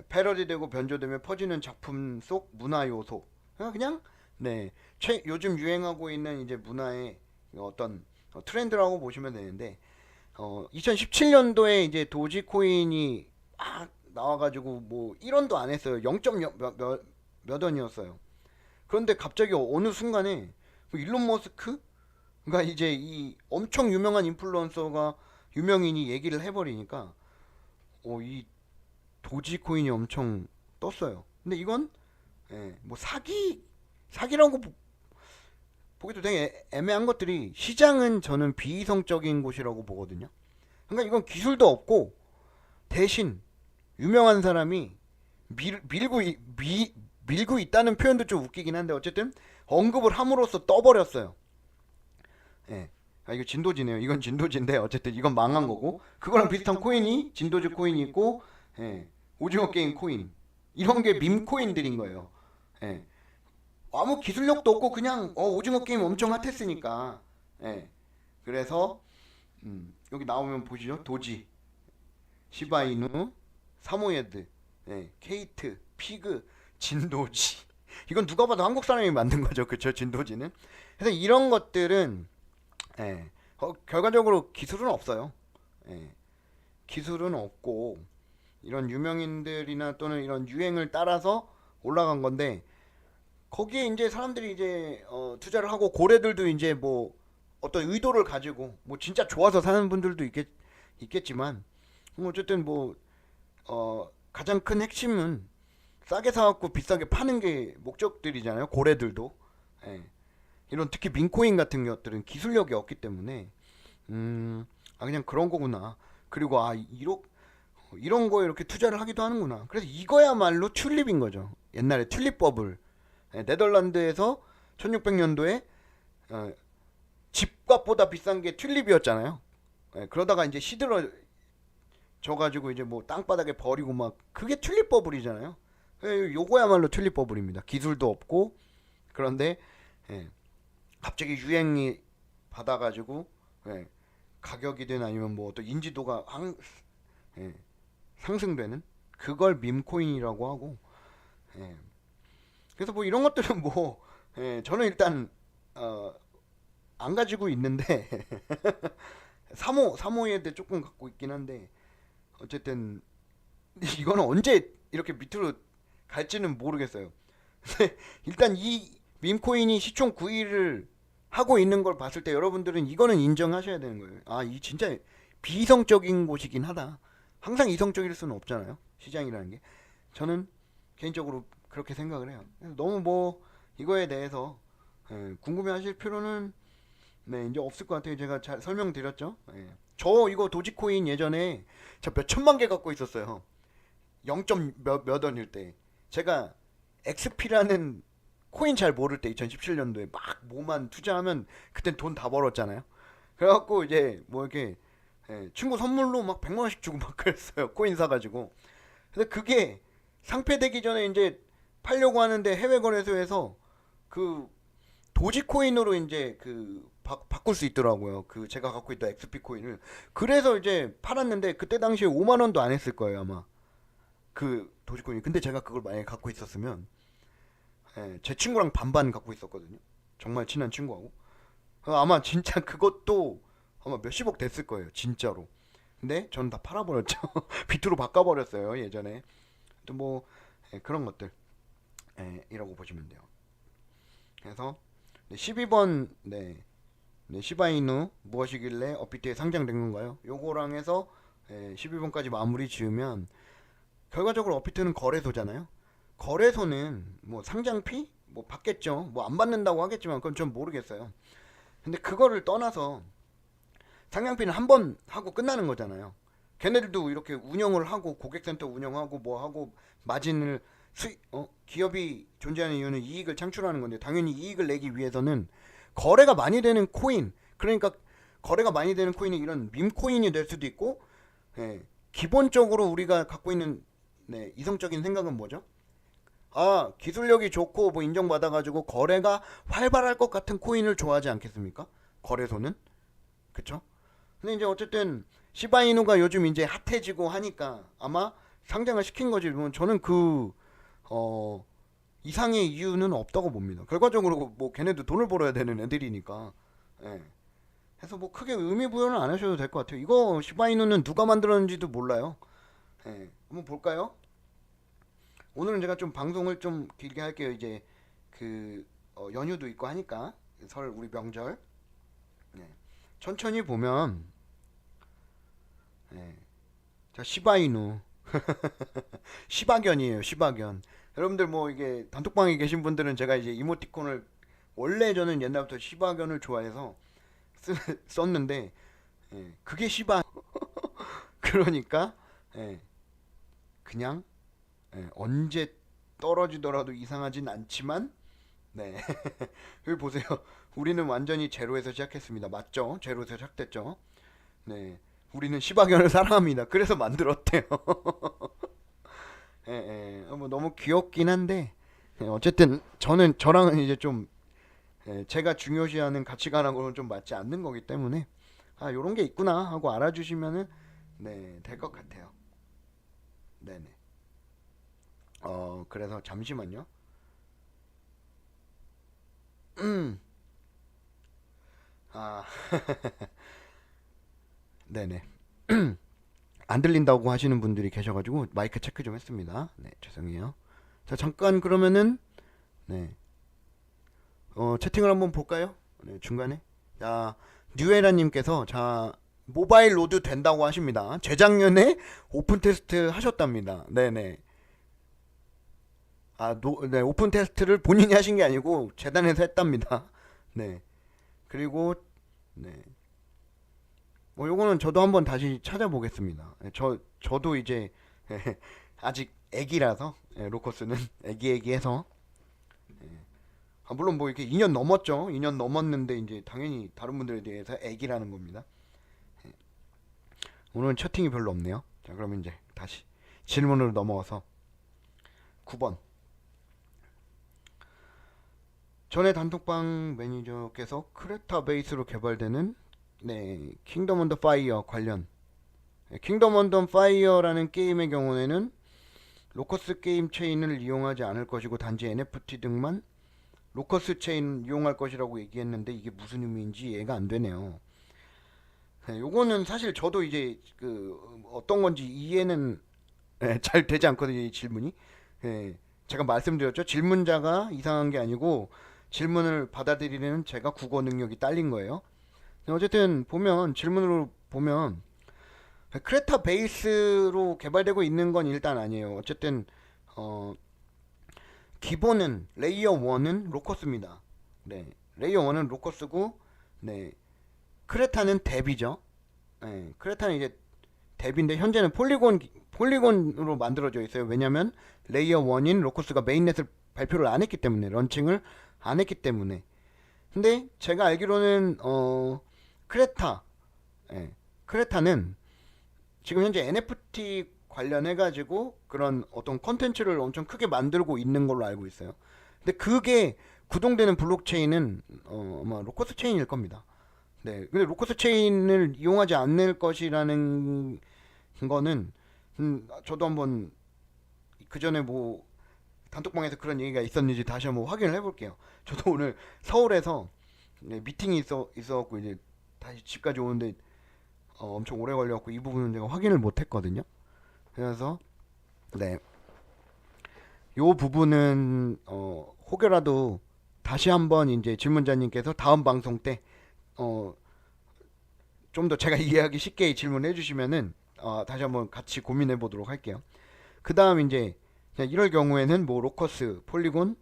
패러디되고 변조되며 퍼지는 작품 속 문화 요소. 그냥 요즘 유행하고 있는 이제 문화의 어떤 트렌드라고 보시면 되는데, 2017년도에 이제 도지코인이 막 나와가지고 뭐 1원도 안 했어요. 0. 몇 원이었어요. 그런데 갑자기 어느 순간에 일론 머스크가 이제 이 엄청 유명한 인플루언서가 유명인이 얘기를 해버리니까 이 도지코인이 엄청 떴어요. 근데 이건 뭐 사기라고 보기도 되게 애매한 것들이, 시장은 저는 비이성적인 곳이라고 보거든요. 그러니까 이건 기술도 없고 대신 유명한 사람이 밀고 있다는 표현도 좀 웃기긴 한데, 어쨌든 언급을 함으로써 떠버렸어요. 예. 이거 진도지네요. 이건 진도지인데 어쨌든 이건 망한 거고, 그거랑 비슷한 코인이 진도지 코인이 있고, 오징어 게임 코인, 이런 게 밈 코인들인 거예요. 예. 아무 기술력도 없고 그냥 오징어 게임 엄청 핫했으니까. 그래서 여기 나오면 보시죠. 도지, 시바이누, 사모예드, 케이트, 피그, 진도지. 이건 누가 봐도 한국 사람이 만든 거죠. 그쵸? 진도지는. 그래서 이런 것들은 결과적으로 기술은 없어요. 기술은 없고 이런 유명인들이나 또는 이런 유행을 따라서 올라간 건데, 거기에 이제 사람들이 이제 투자를 하고, 고래들도 이제 뭐 어떤 의도를 가지고 뭐 진짜 좋아서 사는 분들도 있겠지만, 어쨌든 뭐 가장 큰 핵심은 싸게 사갖고 비싸게 파는 게 목적들이잖아요. 고래들도. 이런 특히 민코인 같은 것들은 기술력이 없기 때문에 그냥 그런 거구나. 그리고 이런 거에 이렇게 투자를 하기도 하는구나. 그래서 이거야말로 튤립인 거죠. 옛날에 튤립 버블. 네덜란드에서 1600년도에 집값보다 비싼 게 튤립이었잖아요. 그러다가 이제 시들어져 가지고 이제 뭐 땅바닥에 버리고 막, 그게 튤립 버블이잖아요. 요거야말로 튤립 버블입니다. 기술도 없고, 그런데 갑자기 유행이 받아가지고 가격이든 아니면 뭐 또 인지도가 상승되는, 그걸 밈코인이라고 하고. 그래서 뭐 이런 것들은 뭐 저는 일단 안 가지고 있는데 사모예드 조금 갖고 있긴 한데, 어쨌든 이거는 언제 이렇게 밑으로 갈지는 모르겠어요. 일단 이 밈코인이 시총 9위를 하고 있는 걸 봤을 때 여러분들은 이거는 인정하셔야 되는 거예요. 이 진짜 비이성적인 곳이긴 하다. 항상 이성적일 수는 없잖아요, 시장이라는 게. 저는 개인적으로 그렇게 생각을 해요. 너무 뭐 이거에 대해서 궁금해하실 필요는 이제 없을 것 같아요. 제가 잘 설명드렸죠. 저 이거 도지코인 예전에 저 몇 천만 개 갖고 있었어요. 0. 몇 원일 때. 제가 XP라는 코인 잘 모를 때 2017년도에 막 뭐만 투자하면 그땐 돈 다 벌었잖아요. 그래갖고 이제 뭐 이렇게 친구 선물로 막 100만 원씩 주고 막 그랬어요. 코인 사가지고. 근데 그게 상폐되기 전에 이제 팔려고 하는데 해외 거래소에서 그 도지코인으로 이제 바꿀 수 있더라고요. 그 제가 갖고 있던 XP 코인을. 그래서 이제 팔았는데 그때 당시에 5만 원도 안 했을 거예요, 아마. 그 도지코인이. 근데 제가 그걸 만약에 갖고 있었으면 제 친구랑 반반 갖고 있었거든요. 정말 친한 친구하고. 아마 진짜 그것도 아마 몇십억 됐을 거예요, 진짜로. 근데 저는 다 팔아버렸죠. 비트로 바꿔버렸어요, 예전에. 또 뭐 그런 것들 이라고 보시면 돼요. 그래서 12번 시바이누 무엇이길래 업비트에 상장된 건가요? 요거랑 해서 12번까지 마무리 지으면, 결과적으로 업비트는 거래소잖아요. 거래소는 뭐 상장피 뭐 받겠죠. 뭐 안 받는다고 하겠지만 그건 전 모르겠어요. 근데 그거를 떠나서 상장피는 한 번 하고 끝나는 거잖아요. 걔네들도 이렇게 운영을 하고 고객센터 운영하고 뭐 하고 마진을 기업이 존재하는 이유는 이익을 창출하는 건데 당연히 이익을 내기 위해서는 거래가 많이 되는 코인, 그러니까 거래가 많이 되는 코인이 이런 밈 코인이 될 수도 있고, 예, 기본적으로 우리가 갖고 있는 네, 이성적인 생각은 뭐죠? 아, 기술력이 좋고 뭐 인정받아가지고 거래가 활발할 것 같은 코인을 좋아하지 않겠습니까? 거래소는, 그쵸? 근데 이제 어쨌든 시바이누가 요즘 이제 핫해지고 하니까 아마 상장을 시킨 거지. 뭐 저는 어, 이상의 이유는 없다고 봅니다. 결과적으로 뭐 걔네도 돈을 벌어야 되는 애들이니까. 예. 해서 뭐 크게 의미 부여는 안 하셔도 될 것 같아요. 이거 시바이누는 누가 만들었는지도 몰라요. 예. 한번 볼까요? 오늘은 제가 좀 방송을 좀 길게 할게요. 이제 연휴도 있고 하니까 설 우리 명절. 네. 천천히 보면 네. 자 시바이누 시바견이에요. 시바견. 여러분들 뭐 이게 단톡방에 계신 분들은 제가 이제 이모티콘을 원래 저는 옛날부터 시바견을 좋아해서 썼는데 그게 시바 그러니까 예, 그냥 언제 떨어지더라도 이상하진 않지만 네 여기 보세요. 우리는 완전히 제로에서 시작했습니다. 맞죠? 제로에서 시작됐죠. 네 우리는 시바견을 사랑합니다. 그래서 만들었대요. 뭐 너무 귀엽긴 한데 어쨌든 저랑은 이제 좀 제가 중요시하는 가치관하고는 좀 맞지 않는 거기 때문에 아 요런 게 있구나 하고 알아주시면은 네 될 것 같아요. 네네. 그래서 잠시만요. 아 네네. 안 들린다고 하시는 분들이 계셔가지고 마이크 체크 좀 했습니다. 네 죄송해요. 자 잠깐 그러면은 네 채팅을 한번 볼까요? 네 중간에 자 뉴에라님께서 자 모바일 로드 된다고 하십니다. 재작년에 오픈 테스트 하셨답니다. 네네. 네, 오픈 테스트를 본인이 하신 게 아니고 재단에서 했답니다. 네. 그리고 네. 뭐 요거는 저도 한번 다시 찾아보겠습니다. 저도 이제 아직 애기라서 로커스는 애기애기해서 물론 뭐 이렇게 2년 넘었죠. 2년 넘었는데 이제 당연히 다른 분들에 대해서 애기라는 겁니다. 오늘은 채팅이 별로 없네요. 자, 그러면 이제 다시 질문으로 넘어와서 9번. 전에 단톡방 매니저께서 크레타 베이스로 개발되는 네, 킹덤 언더 파이어 관련 킹덤 언더 파이어라는 게임의 경우에는 로커스 게임 체인을 이용하지 않을 것이고 단지 NFT 등만 로커스 체인 이용할 것이라고 얘기했는데 이게 무슨 의미인지 이해가 안 되네요. 네, 요거는 사실 저도 이제 어떤 건지 이해는 잘 되지 않거든요, 이 질문이. 제가 말씀드렸죠. 질문자가 이상한 게 아니고 질문을 받아들이는 제가 국어 능력이 딸린 거예요. 어쨌든 보면 질문으로 보면 크레타 베이스로 개발되고 있는 건 일단 아니에요. 어쨌든 어, 기본은 레이어 1은 로커스입니다. 네, 레이어 1은 로커스고 네, 크레타는 뎁이죠. 네, 크레타는 이제 뎁인데 현재는 폴리곤으로 만들어져 있어요. 왜냐면 레이어 1인 로커스가 메인넷을 발표를 안 했기 때문에 런칭을 안 했기 때문에. 근데 제가 알기로는 크레타 크레타는 지금 현재 NFT 관련해가지고 그런 어떤 컨텐츠를 엄청 크게 만들고 있는 걸로 알고 있어요. 근데 그게 구동되는 블록체인은 아마 로커스 체인일 겁니다. 네, 근데 로커스 체인을 이용하지 않을 것이라는 거는 저도 한번 그 전에 뭐 단톡방에서 그런 얘기가 있었는지 다시 한번 확인을 해볼게요. 저도 오늘 서울에서 네, 미팅이 있어갖고 이제 다시 집까지 오는데 엄청 오래 걸려갖고 이 부분은 제가 확인을 못했거든요. 그래서 네, 요 부분은 혹여라도 다시 한번 이제 질문자님께서 다음 방송 때 좀 더 제가 이해하기 쉽게 질문해 주시면은 다시 한번 같이 고민해 보도록 할게요. 그 다음 이제 이럴 경우에는 뭐 로커스, 폴리곤,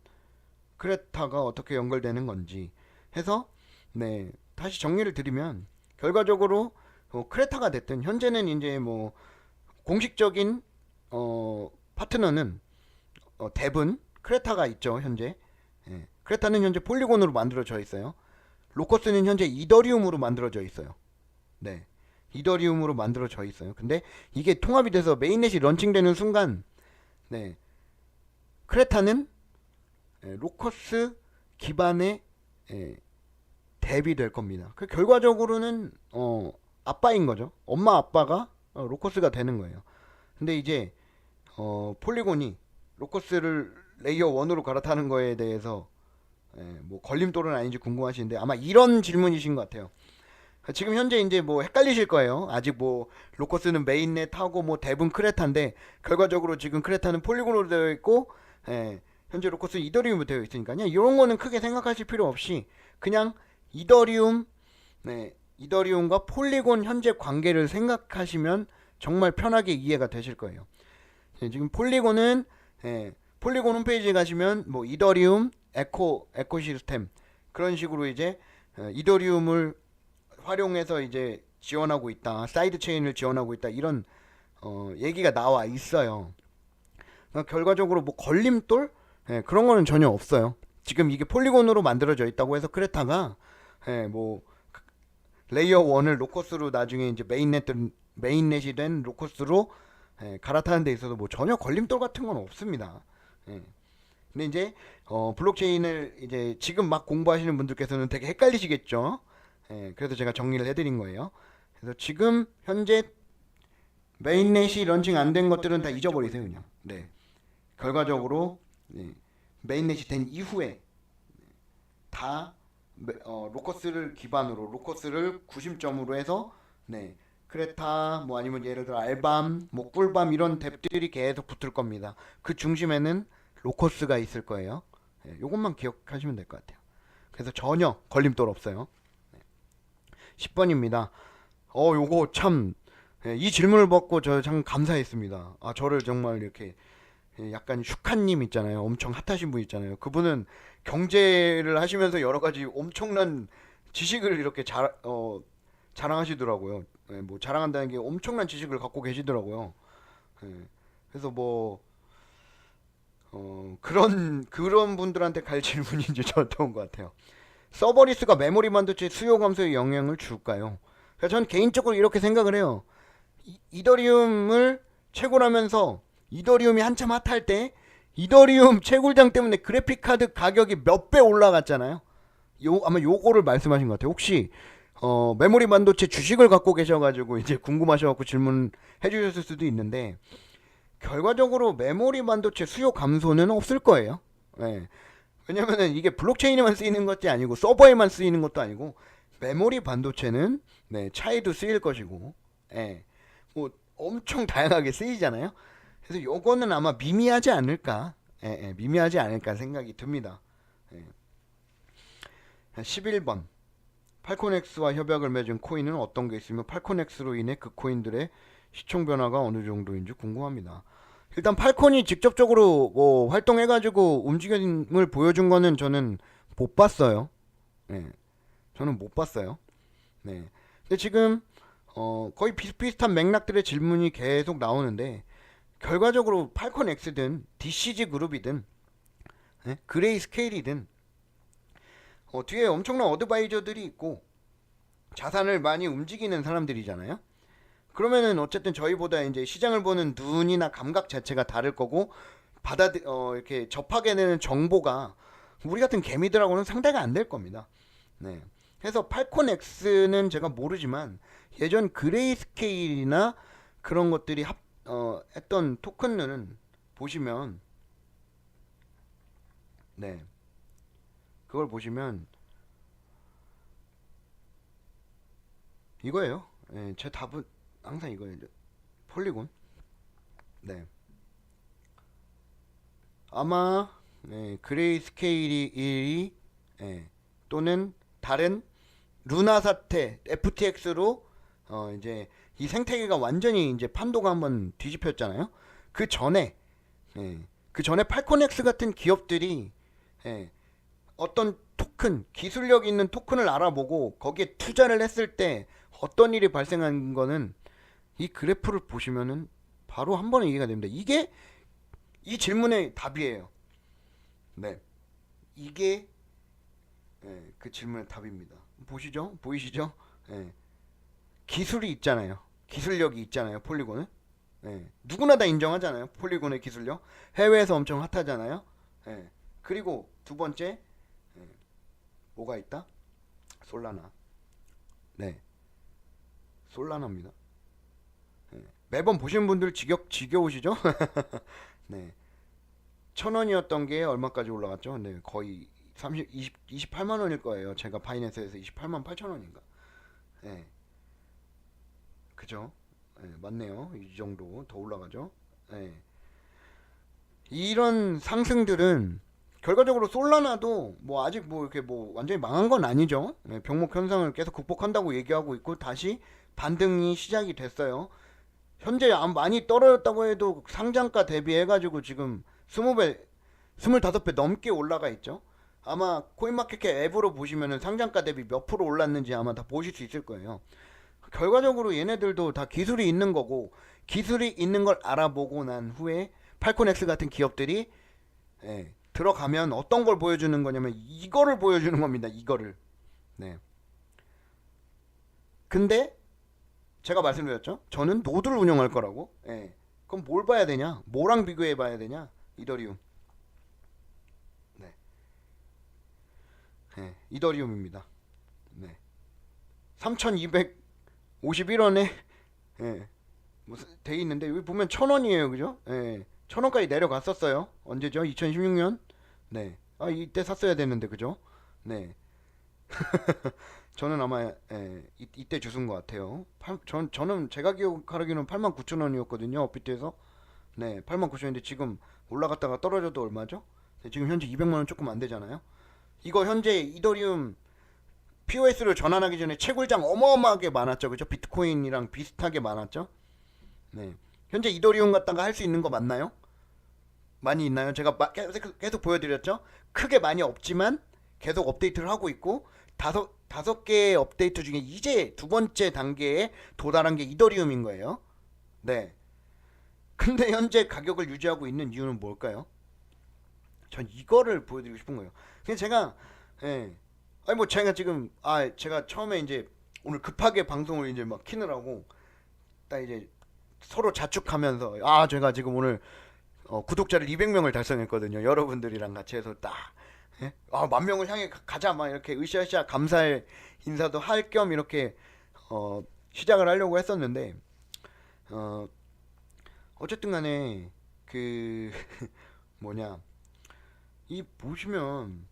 크레타가 어떻게 연결되는 건지 해서 네 다시 정리를 드리면 결과적으로 크레타가 됐든 현재는 이제 뭐 공식적인 파트너는 뎁은 크레타가 있죠 현재. 예. 크레타는 현재 폴리곤으로 만들어져 있어요. 로커스는 현재 이더리움으로 만들어져 있어요. 네, 이더리움으로 만들어져 있어요. 근데 이게 통합이 돼서 메인넷이 런칭되는 순간, 네, 크레타는 로커스 기반의 뎁이 될 겁니다. 그 결과적으로는 아빠인 거죠. 엄마 아빠가 로커스가 되는 거예요. 근데 이제 폴리곤이 로커스를 레이어 1으로 갈아타는 거에 대해서 뭐 걸림돌은 아닌지 궁금하시는데 아마 이런 질문이신 것 같아요. 지금 현재 이제 뭐 헷갈리실 거예요. 아직 뭐 로커스는 메인넷 하고 뭐 뎁은 크레타인데 결과적으로 지금 크레타는 폴리곤으로 되어 있고 현재 로커스는 이더리움으로 되어 있으니까요. 이런 거는 크게 생각하실 필요 없이 그냥 이더리움 이더리움과 폴리곤 현재 관계를 생각하시면 정말 편하게 이해가 되실 거예요. 지금 폴리곤은 폴리곤 홈페이지에 가시면 뭐 이더리움 에코시스템 그런 식으로 이제 이더리움을 활용해서 이제 지원하고 있다, 사이드 체인을 지원하고 있다 이런 얘기가 나와 있어요. 그러니까 결과적으로 뭐 걸림돌 그런 거는 전혀 없어요. 지금 이게 폴리곤으로 만들어져 있다고 해서 크레타가 뭐 레이어 1을 로커스로 나중에 이제 메인넷이 된 로커스로 갈아타는 데 있어서 뭐 전혀 걸림돌 같은 건 없습니다. 근데 이제 블록체인을 이제 지금 막 공부하시는 분들께서는 되게 헷갈리시겠죠. 그래서 제가 정리를 해드린 거예요. 그래서 지금 현재 메인넷이 런칭 안 된 것들은 다 잊어버리세요 그냥. 네. 결과적으로 메인넷이 된 이후에 다 로커스를 기반으로 로커스를 구심점으로 해서 크레타 뭐 아니면 예를 들어 알밤 뭐 꿀밤 이런 뎁들이 계속 붙을 겁니다. 그 중심에는 로커스가 있을 거예요. 요것만 기억하시면 될 것 같아요. 그래서 전혀 걸림돌 없어요. 10번입니다. 요거 참 이 질문을 받고 저 참 감사했습니다. 저를 정말 이렇게 약간 슈카님 있잖아요. 엄청 핫하신 분 있잖아요. 그분은 경제를 하시면서 여러 가지 엄청난 지식을 이렇게 자랑하시더라고요. 뭐 자랑한다는 게 엄청난 지식을 갖고 계시더라고요. 그래서 뭐 그런 분들한테 갈 질문이 이제 저한테 온 것 같아요. 서버리스가 메모리 반도체 수요 감소에 영향을 줄까요? 그러니까 전 개인적으로 이렇게 생각을 해요. 이더리움을 채굴하면서 이더리움이 한참 핫할 때 이더리움 채굴장 때문에 그래픽카드 가격이 몇 배 올라갔잖아요. 아마 요거를 말씀하신 것 같아요. 혹시 메모리 반도체 주식을 갖고 계셔가지고 이제 궁금하셔갖고 질문해 주셨을 수도 있는데 결과적으로 메모리 반도체 수요 감소는 없을 거예요. 왜냐면은 이게 블록체인에만 쓰이는 것이 아니고 서버에만 쓰이는 것도 아니고 메모리 반도체는 차에도 쓰일 것이고 뭐 엄청 다양하게 쓰이잖아요. 그래서 요거는 아마 미미하지 않을까 미미하지 않을까 생각이 듭니다. 11번 팔콘엑스와 협약을 맺은 코인은 어떤 게 있으며 팔콘엑스로 인해 그 코인들의 시총 변화가 어느 정도인지 궁금합니다. 일단 팔콘이 직접적으로 뭐 활동해가지고 움직임을 보여준 거는 저는 못 봤어요. 저는 못 봤어요. 근데 지금 거의 비슷비슷한 맥락들의 질문이 계속 나오는데 결과적으로 팔콘 X든 DCG 그룹이든 그레이 스케일이든 뒤에 엄청난 어드바이저들이 있고 자산을 많이 움직이는 사람들이잖아요. 그러면은 어쨌든 저희보다 이제 시장을 보는 눈이나 감각 자체가 다를 거고 이렇게 접하게 되는 정보가 우리 같은 개미들하고는 상대가 안 될 겁니다. 그래서 팔콘 X는 제가 모르지만 예전 그레이스케일이나 그런 것들이 했던 토큰들은 보시면 그걸 보시면 이거예요. 제 답은 항상 이거예요. 폴리곤. 아마 그레이스케일이 또는 다른 루나 사태 FTX로 이제 이 생태계가 완전히 이제 판도가 한번 뒤집혔잖아요. 그 전에 팔코넥스 같은 기업들이 어떤 토큰 기술력 있는 토큰을 알아보고 거기에 투자를 했을 때 어떤 일이 발생한 거는 이 그래프를 보시면은 바로 한 번에 이해가 됩니다. 이게 이 질문의 답이에요. 네, 이게 그 질문의 답입니다. 보시죠, 보이시죠? 예, 기술이 있잖아요. 기술력이 있잖아요. 폴리곤은. 누구나 다 인정하잖아요. 폴리곤의 기술력. 해외에서 엄청 핫하잖아요. 그리고 두 번째 뭐가 있다? 솔라나. 네, 솔라나입니다. 매번 보시는 분들 지겨우시죠? 네, 1,000원이었던 게 얼마까지 올라갔죠? 네, 거의 28만 원일 거예요. 제가 바이낸스에서 28만 8천 원인가. 네, 그죠? 맞네요. 이 정도 더 올라가죠. 네. 이런 상승들은 결과적으로 솔라나도 뭐 아직 뭐 이렇게 뭐 완전히 망한 건 아니죠. 병목 현상을 계속 극복한다고 얘기하고 있고 다시 반등이 시작이 됐어요. 현재 많이 떨어졌다고 해도 상장가 대비해가지고 지금 20배, 25배 넘게 올라가 있죠. 아마 코인마켓캡 앱으로 보시면은 상장가 대비 몇 프로 올랐는지 아마 다 보실 수 있을 거예요. 결과적으로 얘네들도 다 기술이 있는 거고 기술이 있는 걸 알아보고 난 후에 팔콘엑스 같은 기업들이 들어가면 어떤 걸 보여주는 거냐면 이거를 보여주는 겁니다. 이거를. 네. 근데 제가 말씀드렸죠. 저는 노드를 운영할 거라고. 그럼 뭘 봐야 되냐? 뭐랑 비교해 봐야 되냐? 이더리움. 네. 이더리움입니다. 네. 3,251원에 무슨 돼 있는데 여기 보면 1,000원이에요. 그죠? 1,000원까지 내려갔었어요. 언제죠? 2016년. 네. 아, 이때 샀어야 되는데 그죠? 네. 저는 아마 이때 주순 것 같아요. 저는 제가 기억하기로는 89,000원이었거든요. 업비트에서. 네, 89,000원인데 지금 올라갔다가 떨어져도 얼마죠? 네, 지금 현재 200만 원 조금 안 되잖아요. 이거 현재 이더리움 POS로 전환하기 전에 채굴장 어마어마하게 많았죠. 그죠? 비트코인이랑 비슷하게 많았죠. 네. 현재 이더리움 갖다가 할 수 있는 거 맞나요? 많이 있나요? 제가 계속 보여드렸죠. 크게 많이 없지만 계속 업데이트를 하고 있고 다섯 개의 업데이트 중에 이제 두 번째 단계에 도달한 게 이더리움인 거예요. 네. 근데 현재 가격을 유지하고 있는 이유는 뭘까요? 전 이거를 보여드리고 싶은 거예요. 그냥 제가 아니 뭐 제가 지금 제가 처음에 이제 오늘 급하게 방송을 이제 막 키느라고 딱 이제 서로 자축하면서 제가 지금 오늘 구독자를 200명을 달성했거든요. 여러분들이랑 같이 해서 딱 10,000명을 향해 가자 막 이렇게 으쌰으쌰 감사의 인사도 할 겸 이렇게 시작을 하려고 했었는데 어쨌든 간에 그 뭐냐 이 보시면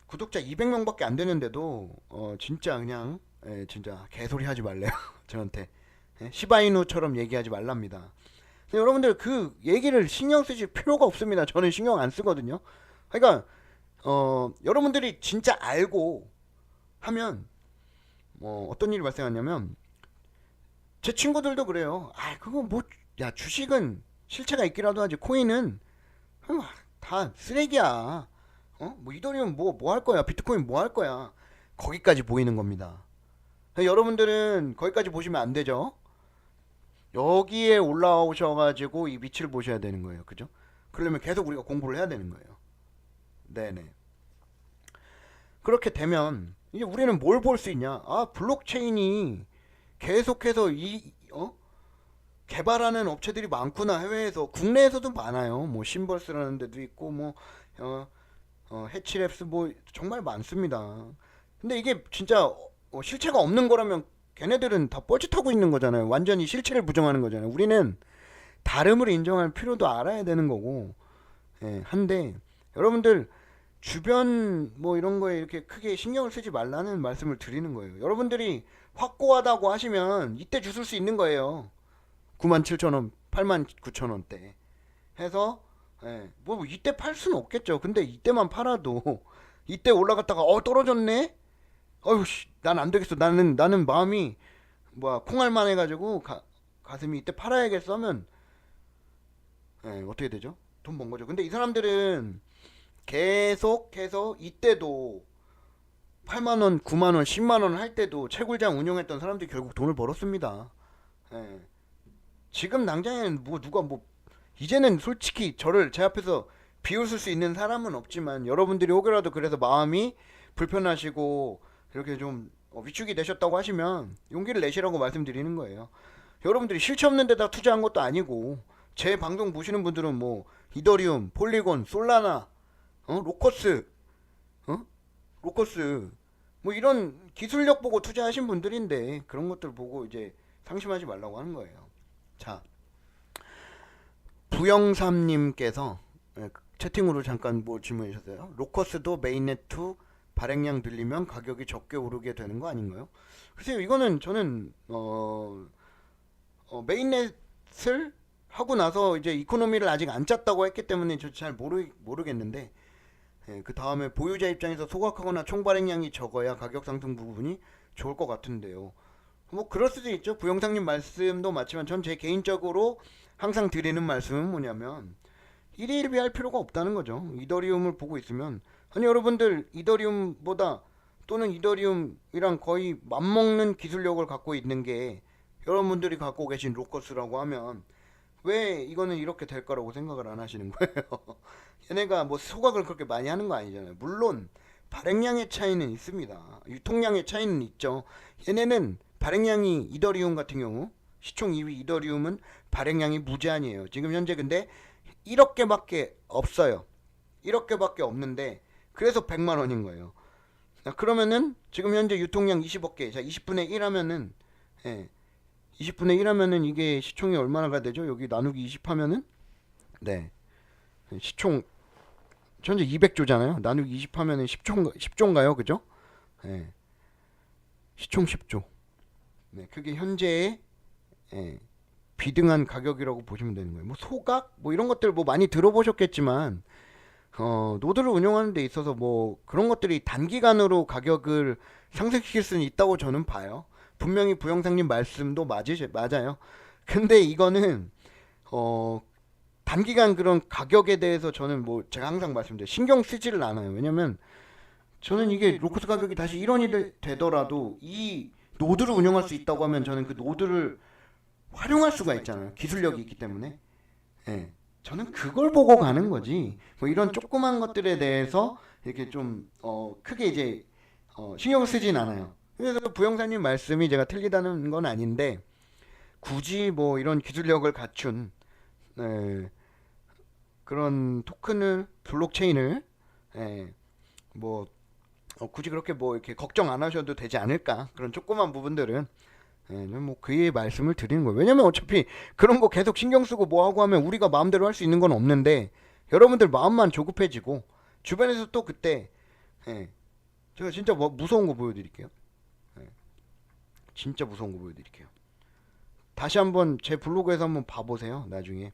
구독자 200명밖에 안 되는데도 진짜 그냥 진짜 개소리 하지 말래요. 저한테 시바이누처럼 얘기하지 말랍니다. 근데 여러분들 그 얘기를 신경 쓰실 필요가 없습니다. 저는 신경 안 쓰거든요. 그러니까 여러분들이 진짜 알고 하면 어떤 일이 발생하냐면 제 친구들도 그래요. 그거 뭐 야 주식은 실체가 있기라도 하지 코인은 다 쓰레기야. 뭐 이더리움 뭐 할 거야? 비트코인 뭐 할 거야? 거기까지 보이는 겁니다. 여러분들은 거기까지 보시면 안 되죠. 여기에 올라오셔가지고 이 위치를 보셔야 되는 거예요. 그죠? 그러려면 계속 우리가 공부를 해야 되는 거예요. 네네. 그렇게 되면 이제 우리는 뭘 볼 수 있냐? 블록체인이 계속해서 개발하는 업체들이 많구나. 해외에서 국내에서도 많아요. 뭐 심벌스라는 데도 있고 뭐 해치랩스 뭐 정말 많습니다. 근데 이게 진짜 실체가 없는 거라면 걔네들은 다 뻘짓하고 있는 거잖아요. 완전히 실체를 부정하는 거잖아요. 우리는 다름을 인정할 필요도 알아야 되는 거고 한데 여러분들 주변 뭐 이런 거에 이렇게 크게 신경을 쓰지 말라는 말씀을 드리는 거예요. 여러분들이 확고하다고 하시면 이때 주실 수 있는 거예요. 97,000원, 89,000원대 해서 뭐 이때 팔 수는 없겠죠. 근데 이때만 팔아도 이때 올라갔다가 떨어졌네. 난 안 되겠어. 나는 마음이 콩알만 해가지고 가슴이 이때 팔아야겠어 하면 어떻게 되죠? 돈 번 거죠. 근데 이 사람들은 계속해서 이때도 8만 원, 9만 원, 10만 원 할 때도 채굴장 운영했던 사람들이 결국 돈을 벌었습니다. 예. 지금 당장에는 뭐 누가 뭐 이제는 솔직히 저를 제 앞에서 비웃을 수 있는 사람은 없지만 여러분들이 혹여라도 그래서 마음이 불편하시고 이렇게 좀 위축이 되셨다고 하시면 용기를 내시라고 말씀드리는 거예요. 여러분들이 실체 없는 데다 투자한 것도 아니고 제 방송 보시는 분들은 뭐 이더리움, 폴리곤, 솔라나, 로커스, 어? 로커스 뭐 이런 기술력 보고 투자하신 분들인데 그런 것들 보고 이제 상심하지 말라고 하는 거예요. 자, 부영삼님께서 채팅으로 잠깐 뭐 질문해 주셨어요. 로커스도 메인넷 2 발행량 늘리면 가격이 적게 오르게 되는 거 아닌가요? 글쎄요, 이거는 저는 메인넷을 하고 나서 이제 이코노미를 아직 안 짰다고 했기 때문에 저 잘 모르겠는데 그 다음에 보유자 입장에서 소각하거나 총 발행량이 적어야 가격 상승 부분이 좋을 것 같은데요. 뭐 그럴 수도 있죠. 부영상님 말씀도 맞지만 전 제 개인적으로 항상 드리는 말씀은 뭐냐면 1위 1비 할 필요가 없다는 거죠. 이더리움을 보고 있으면 아니 여러분들 이더리움보다 또는 이더리움이랑 거의 맞먹는 기술력을 갖고 있는 게 여러분들이 갖고 계신 로커스라고 하면 왜 이거는 이렇게 될 거라고 생각을 안 하시는 거예요? 얘네가 뭐 소각을 그렇게 많이 하는 거 아니잖아요. 물론 발행량의 차이는 있습니다. 유통량의 차이는 있죠. 얘네는 발행량이 이더리움 같은 경우 시총 2위 이더리움은 발행량이 무제한이에요. 지금 현재 근데 1억 개밖에 없어요. 1억 개밖에 없는데 그래서 100만 원인 거예요. 그러면은 지금 현재 유통량 20억 개. 자, 20분의 1 하면은 20분의 1 하면은 이게 시총이 얼마나 되죠? 여기 나누기 20 하면은 네. 시총 현재 200조잖아요. 나누기 20 하면은 10조인가요? 그죠? 네. 시총 10조. 네. 그게 현재의 비등한 가격이라고 보시면 되는 거예요. 뭐 소각 뭐 이런 것들 뭐 많이 들어보셨겠지만 노드를 운영하는 데 있어서 뭐 그런 것들이 단기간으로 가격을 상승시킬 수는 있다고 저는 봐요. 분명히 부영상님 말씀도 맞아요. 근데 이거는 단기간 그런 가격에 대해서 저는 뭐 제가 항상 말씀드려요. 신경 쓰지를 않아요. 왜냐면 저는 이게 로커스 가격이 다시 1원이 되더라도 이 노드를 운영할 수 있다고 하면 저는 그 노드를 활용할 수가 있잖아요. 기술력이 있기 때문에. 예. 저는 그걸 보고 가는 거지. 뭐 이런 조그만 것들에 대해서 이렇게 좀 크게 이제 신경을 쓰진 않아요. 그래서 부영사님 말씀이 제가 틀리다는 건 아닌데 굳이 뭐 이런 기술력을 갖춘 그런 토큰을 블록체인을 뭐 굳이 그렇게 뭐 이렇게 걱정 안 하셔도 되지 않을까 그런 조그만 부분들은 뭐 그의 말씀을 드리는 거예요. 왜냐면 어차피 그런 거 계속 신경 쓰고 뭐 하고 하면 우리가 마음대로 할 수 있는 건 없는데 여러분들 마음만 조급해지고 주변에서 또 그때 제가 진짜 뭐 무서운 거 보여드릴게요. 진짜 무서운 거 보여드릴게요. 다시 한번 제 블로그에서 한번 봐보세요. 나중에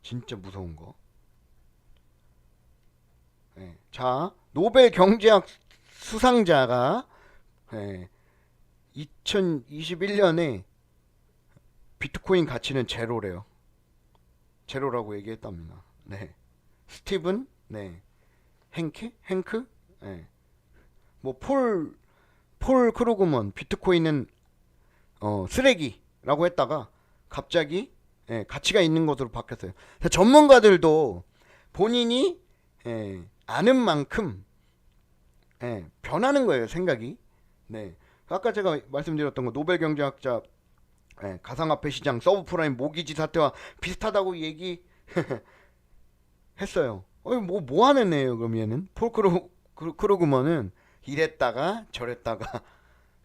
진짜 무서운 거. 자, 노벨 경제학 수상자가 2021년에 비트코인 가치는 제로래요. 제로라고 얘기했답니다. 네. 스티븐 행크 폴 크루그먼 비트코인은 쓰레기라고 했다가 갑자기 가치가 있는 것으로 바뀌었어요. 전문가들도 본인이 아는 만큼 변하는 거예요, 생각이. 네. 아까 제가 말씀드렸던 거 노벨 경제학자 가상화폐 시장 서브프라임 모기지 사태와 비슷하다고 얘기했어요. 뭐 하는 애예요, 그럼 얘는? 폴 크루그먼은 이랬다가 저랬다가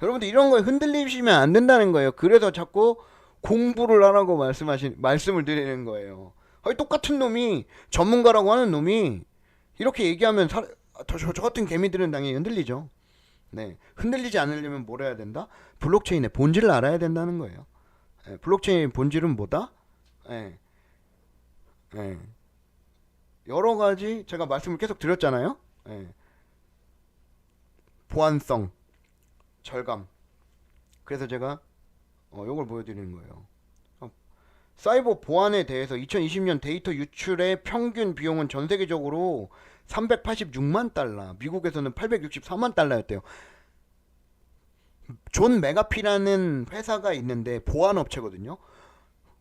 여러분들 이런 거에 흔들리시면 안 된다는 거예요. 그래서 자꾸 공부를 하라고 말씀을 드리는 거예요. 똑같은 놈이 전문가라고 하는 놈이 이렇게 얘기하면 저 같은 개미들은 당연히 흔들리죠. 네, 흔들리지 않으려면 뭘 해야 된다? 블록체인의 본질을 알아야 된다는 거예요. 블록체인의 본질은 뭐다? 여러 가지 제가 말씀을 계속 드렸잖아요. 보안성, 절감. 그래서 제가 요걸 보여드리는 거예요. 사이버 보안에 대해서 2020년 데이터 유출의 평균 비용은 전 세계적으로 386만 달러, 미국에서는 864만 달러였대요. 존 메가피라는 회사가 있는데 보안 업체거든요.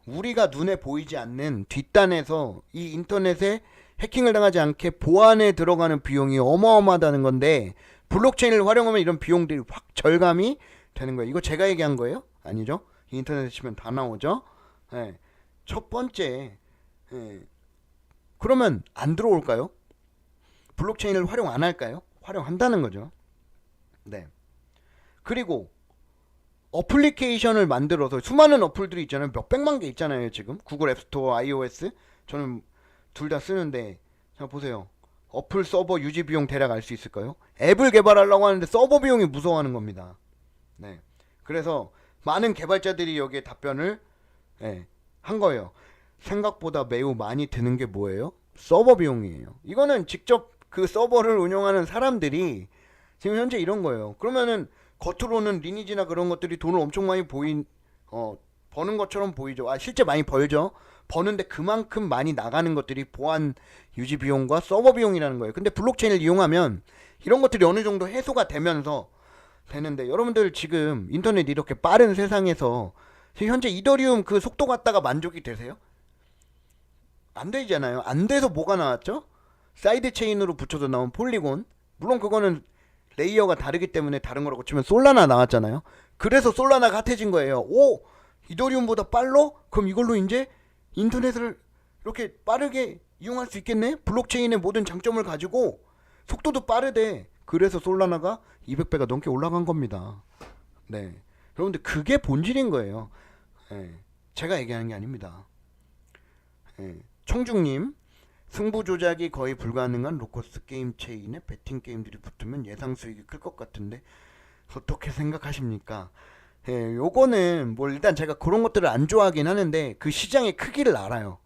우리가 눈에 보이지 않는 뒷단에서 이 인터넷에 해킹을 당하지 않게 보안에 들어가는 비용이 어마어마하다는 건데, 블록체인을 활용하면 이런 비용들이 확 절감이 되는 거예요. 이거 제가 얘기한 거예요? 아니죠? 인터넷에 치면 다 나오죠? 예. 첫 번째, 예. 그러면 안 들어올까요? 블록체인을 활용 안 할까요? 활용한다는 거죠. 네. 그리고 어플리케이션을 만들어서, 수많은 어플들이 있잖아요. 몇백만 개 있잖아요. 지금 구글 앱스토어, iOS, 저는 둘 다 쓰는데, 자 보세요. 어플 서버 유지 비용 대략 알 수 있을까요? 앱을 개발하려고 하는데 서버 비용이 무서워하는 겁니다. 네. 그래서 많은 개발자들이 여기에 답변을, 예, 한 거예요. 생각보다 매우 많이 드는 게 뭐예요? 서버 비용이에요. 이거는 직접 그 서버를 운영하는 사람들이 지금 현재 이런 거예요. 그러면은 겉으로는 리니지나 그런 것들이 돈을 엄청 많이 버는 것처럼 보이죠. 아, 실제 많이 벌죠. 버는데 그만큼 많이 나가는 것들이 보안 유지 비용과 서버 비용이라는 거예요. 근데 블록체인을 이용하면 이런 것들이 어느 정도 해소가 되면서 되는데, 여러분들 지금 인터넷 이렇게 빠른 세상에서 지금 현재 이더리움 그 속도 갖다가 만족이 되세요? 안 되잖아요. 안 돼서 뭐가 나왔죠? 사이드 체인으로 붙여서 나온 폴리곤. 물론 그거는 레이어가 다르기 때문에 다른 거라고 치면 솔라나 나왔잖아요. 그래서 솔라나가 핫해진 거예요. 오! 이더리움보다 빨로? 그럼 이걸로 이제 인터넷을 이렇게 빠르게 이용할 수 있겠네? 블록체인의 모든 장점을 가지고 속도도 빠르대. 그래서 솔라나가 200배가 넘게 올라간 겁니다. 네. 여러분들 그게 본질인 거예요. 네. 제가 얘기하는 게 아닙니다. 네. 청중님, 승부 조작이 거의 불가능한 로커스 게임 체인에 베팅 게임들이 붙으면 예상 수익이 클 것 같은데 어떻게 생각하십니까? 예, 요거는 뭐 일단 제가 그런 것들을 안 좋아하긴 하는데 그 시장의 크기를 알아요.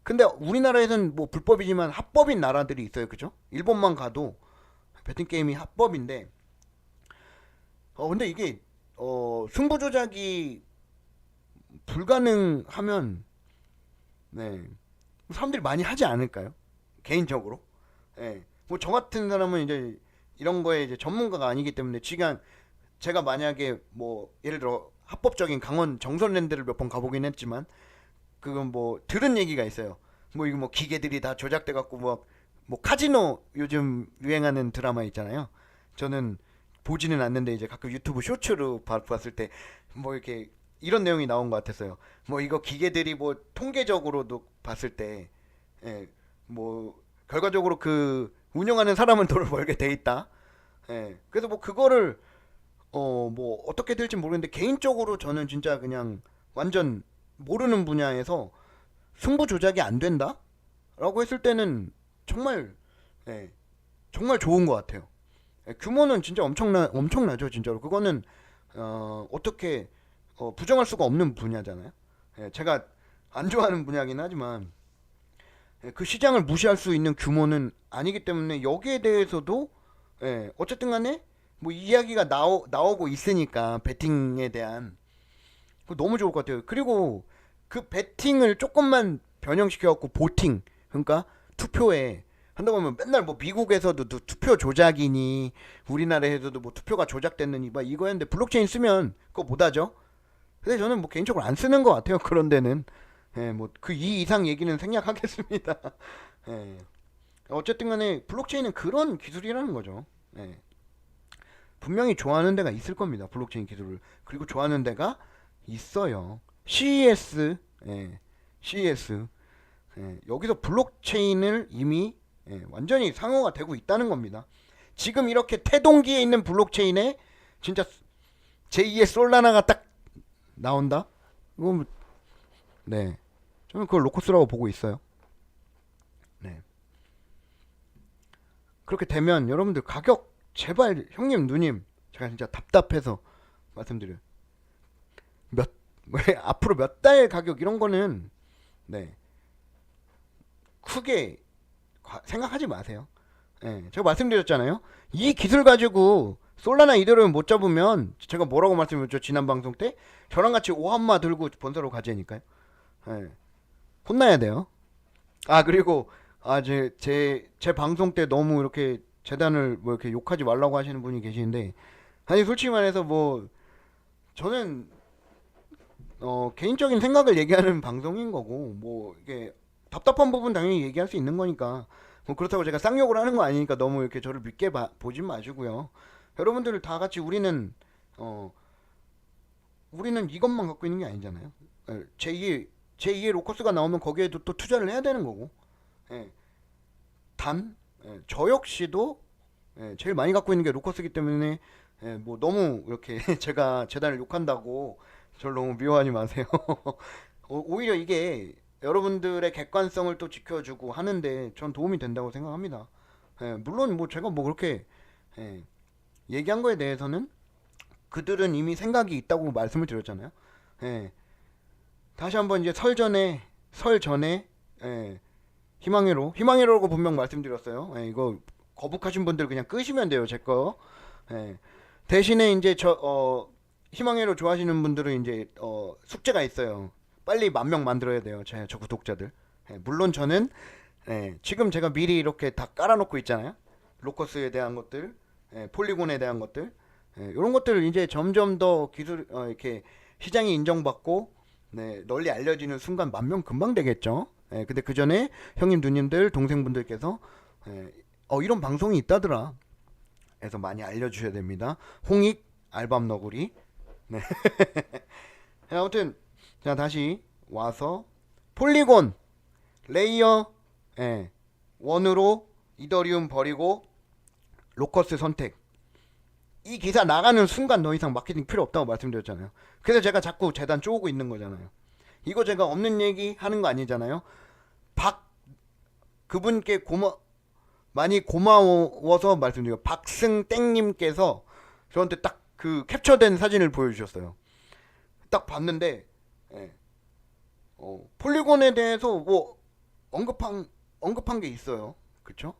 근데 우리나라에서는 뭐 불법이지만 합법인 나라들이 있어요. 그죠? 일본만 가도 베팅 게임이 합법인데, 근데 이게 승부 조작이 불가능하면, 네, 사람들이 많이 하지 않을까요? 개인적으로. 예. 뭐 저 같은 사람은 이제 이런 거에 이제 전문가가 아니기 때문에, 지금 제가 만약에 뭐 예를 들어 합법적인 강원 정선랜드를 몇 번 가보긴 했지만, 그건 뭐 들은 얘기가 있어요. 뭐 이거 뭐 기계들이 다 조작돼 갖고 뭐 카지노 요즘 유행하는 드라마 있잖아요. 저는 보지는 않는데 이제 가끔 유튜브 쇼츠로 봤을 때 뭐 이렇게 이런 내용이 나온 것 같았어요. 뭐 이거 기계들이 뭐 통계적으로도 봤을 때, 예, 뭐 결과적으로 그 운영하는 사람은 돈을 벌게 돼 있다. 예, 그래서 뭐 그거를 뭐 어떻게 될지 모르겠는데, 개인적으로 저는 진짜 그냥 완전 모르는 분야에서 승부 조작이 안 된다라고 했을 때는 정말, 예, 정말 좋은 것 같아요. 예, 규모는 진짜 엄청나죠, 진짜로. 그거는 어떻게 부정할 수가 없는 분야잖아요. 예, 제가 안 좋아하는 분야긴 하지만, 예, 그 시장을 무시할 수 있는 규모는 아니기 때문에 여기에 대해서도, 예, 어쨌든 간에 뭐 이야기가 나오고 있으니까 베팅에 대한, 그거 너무 좋을 것 같아요. 그리고 그 베팅을 조금만 변형시켜갖고 보팅, 그러니까 투표에 한다고 하면 맨날 뭐 미국에서도 투표 조작이니 우리나라에서도 뭐 투표가 조작됐느니 막 이거 했는데, 블록체인 쓰면 그거 못하죠. 근데 저는 뭐 개인적으로 안 쓰는 것 같아요. 그런 데는. 예, 뭐 그 이 이상 얘기는 생략하겠습니다. 예. 어쨌든 간에 블록체인은 그런 기술이라는 거죠. 예. 분명히 좋아하는 데가 있을 겁니다. 블록체인 기술을. 그리고 좋아하는 데가 있어요. CES, 예, CES. 예, 여기서 블록체인을 이미, 예, 완전히 상용화 되고 있다는 겁니다. 지금 이렇게 태동기에 있는 블록체인에 진짜 제2의 솔라나가 딱 나온다? 이건 네, 저는 그걸 로커스라고 보고 있어요. 네. 그렇게 되면 여러분들 가격 제발, 형님 누님, 제가 진짜 답답해서 말씀드려요. 몇 앞으로 몇 달 가격 이런 거는, 네, 크게 생각하지 마세요. 예, 제가 말씀드렸잖아요. 이 기술 가지고 솔라나 이대로 못 잡으면 제가 뭐라고 말씀드렸죠? 지난 방송 때 저랑 같이 오한마 들고 본사로 가자니까요. 예. 혼나야 돼요. 아, 그리고 제 방송 때 너무 이렇게 재단을 뭐 이렇게 욕하지 말라고 하시는 분이 계시는데, 아니 솔직히 말해서 뭐 저는 개인적인 생각을 얘기하는 방송인 거고, 뭐 이게 답답한 부분 당연히 얘기할 수 있는 거니까, 뭐 그렇다고 제가 쌍욕을 하는 거 아니니까 너무 이렇게 저를 믿게 보진 마시고요. 여러분들 다 같이 어 우리는 이것만 갖고 있는 게 아니잖아요. 제2의 로커스가 나오면 거기에도 또 투자를 해야 되는 거고. 예. 저 역시도 제일 많이 갖고 있는 게 로커스기 때문에, 뭐 너무 이렇게 제가 재단을 욕한다고 저를 너무 미워하지 마세요. 오히려 이게 여러분들의 객관성을 또 지켜주고 하는데 전 도움이 된다고 생각합니다. 물론 뭐 제가 뭐 그렇게 예, 얘기한 거에 대해서는 그들은 이미 생각이 있다고 말씀을 드렸잖아요. 예, 다시 한번 이제 설 전에 희망회로라고 분명 말씀드렸어요. 이거 거북하신 분들 그냥 끄시면 돼요, 제 거. 대신에 이제 희망회로 좋아하시는 분들은 이제 숙제가 있어요. 빨리 10,000명 만들어야 돼요, 저 구독자들. 물론 저는 지금 제가 미리 이렇게 다 깔아놓고 있잖아요. 로커스에 대한 것들, 폴리곤에 대한 것들, 이런 것들을 이제 점점 더 기술 이렇게 시장이 인정받고 널리 알려지는 순간 10,000명 금방 되겠죠. 근데 그 전에 형님, 누님들, 동생분들께서 이런 방송이 있다더라. 그래서 많이 알려주셔야 됩니다. 홍익 알밤 너구리. 네. 아무튼 자 다시 와서 폴리곤 레이어 1으로 이더리움 버리고 로커스 선택. 이 기사 나가는 순간 더 이상 마케팅 필요 없다고 말씀드렸잖아요. 그래서 제가 자꾸 재단 쪼고 있는 거잖아요. 이거 제가 없는 얘기 하는 거 아니잖아요. 그분께 많이 고마워서 말씀드려요. 박승땡님께서 저한테 딱 그 캡처된 사진을 보여주셨어요. 딱 봤는데 폴리곤에 대해서 뭐 언급한 게 있어요. 그쵸?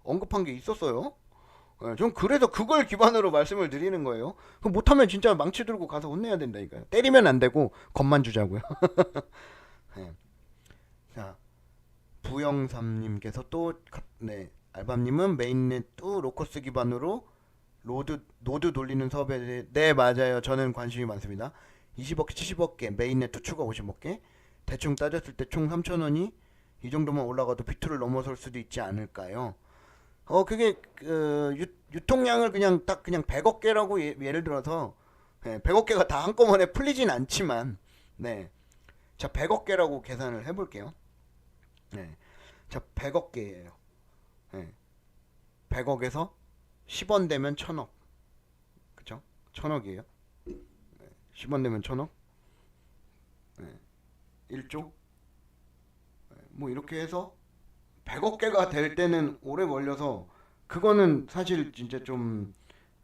언급한 게 있었어요. 전 그래서 그걸 기반으로 말씀을 드리는 거예요. 못하면 진짜 망치 들고 가서 혼내야 된다니까요. 때리면 안 되고 겁만 주자고요. 네. 자, 부영삼님께서 또 알밤님은 메인넷 또 로커스 기반으로 노드 돌리는 사업에 대해 네 맞아요. 저는 관심이 많습니다. 20억개 70억개 메인넷 또 추가 50억개 대충 따졌을 때 총 3,000원이 이 정도만 올라가도 비트를 넘어설 수도 있지 않을까요? 그게 유통량을 그냥 100억 개라고 예를 들어서 100억 개가 다 한꺼번에 풀리진 않지만 자 100억 개라고 계산을 해볼게요. 자 100억 개예요. 100억에서 10원 되면 1,000억. 그쵸? 1,000억이에요. 10원 되면 1,000억. 1조. 뭐 이렇게 해서 100억 개가 될 때는 오래 걸려서 그거는 사실 진짜 좀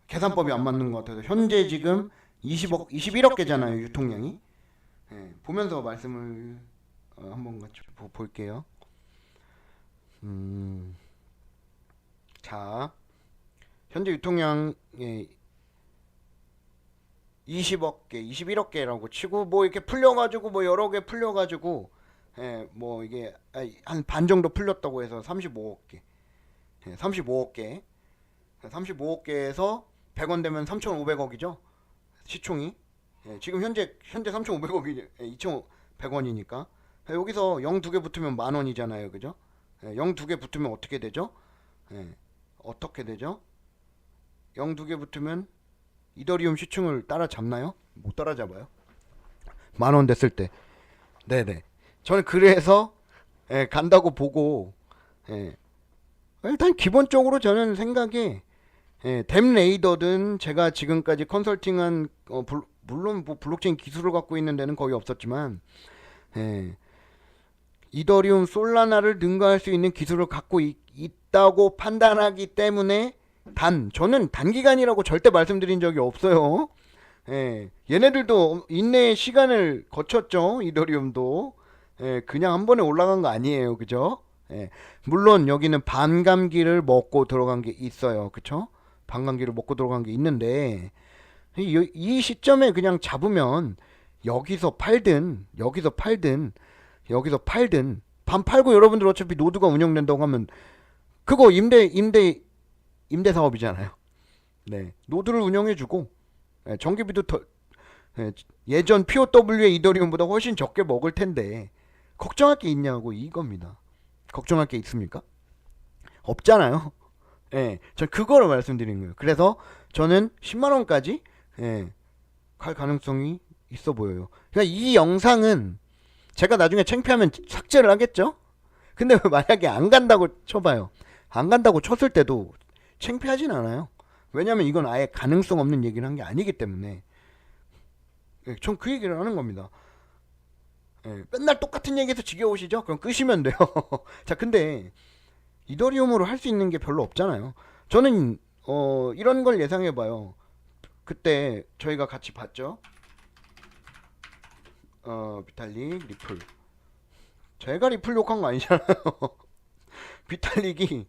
계산법이 안 맞는 것 같아서 현재 지금 21억 개잖아요, 유통량이. 보면서 말씀을 한번 같이 볼게요. 자, 현재 유통량이 20억 개, 21억 개라고 치고 뭐 이렇게 풀려가지고 뭐 여러 개 풀려가지고 뭐 이게 한 반 정도 풀렸다고 해서 35억 개, 35억 개, 35억 개에서 100원 되면 3,500억이죠. 시총이. 지금 현재 3,500억이 2,100원이니까 여기서 0 2개 붙으면 10,000원이잖아요, 그죠? 0 2개 붙으면 어떻게 되죠? 어떻게 되죠? 0 2개 붙으면 이더리움 시총을 따라잡나요? 못 따라잡아요. 10,000원 됐을 때. 네네. 저는 그래서 간다고 보고 일단 기본적으로 저는 생각에 댐 레이더든 제가 지금까지 컨설팅한 물론 뭐 블록체인 기술을 갖고 있는 데는 거의 없었지만 이더리움 솔라나를 능가할 수 있는 기술을 갖고 있다고 판단하기 때문에 저는 단기간이라고 절대 말씀드린 적이 없어요. 얘네들도 인내의 시간을 거쳤죠. 이더리움도 그냥 한 번에 올라간 거 아니에요, 그죠? 물론 여기는 반감기를 먹고 들어간 게 있어요, 그쵸? 반감기를 먹고 들어간 게 있는데 이 시점에 그냥 잡으면 여기서 팔든 여기서 팔든 반 팔고 여러분들 어차피 노드가 운영된다고 하면 그거 임대 사업이잖아요. 네, 노드를 운영해주고 전기비도 더 예전 POW의 이더리움보다 훨씬 적게 먹을 텐데 걱정할 게 있냐고 이겁니다. 걱정할 게 있습니까? 없잖아요. 예, 전 그거를 말씀드리는 거예요. 그래서 저는 10만 원까지 갈 가능성이 있어 보여요. 그러니까 이 영상은 제가 나중에 창피하면 삭제를 하겠죠? 근데 만약에 안 간다고 쳐봐요. 안 간다고 쳤을 때도 창피하진 않아요. 왜냐면 이건 아예 가능성 없는 얘기를 한 게 아니기 때문에 전 그 얘기를 하는 겁니다. 맨날 똑같은 얘기해서 지겨우시죠? 그럼 끄시면 돼요. 자, 근데 이더리움으로 할 수 있는 게 별로 없잖아요. 저는 이런 걸 예상해봐요. 그때 저희가 같이 봤죠. 비탈릭 리플. 제가 리플 욕한 거 아니잖아요. 비탈릭이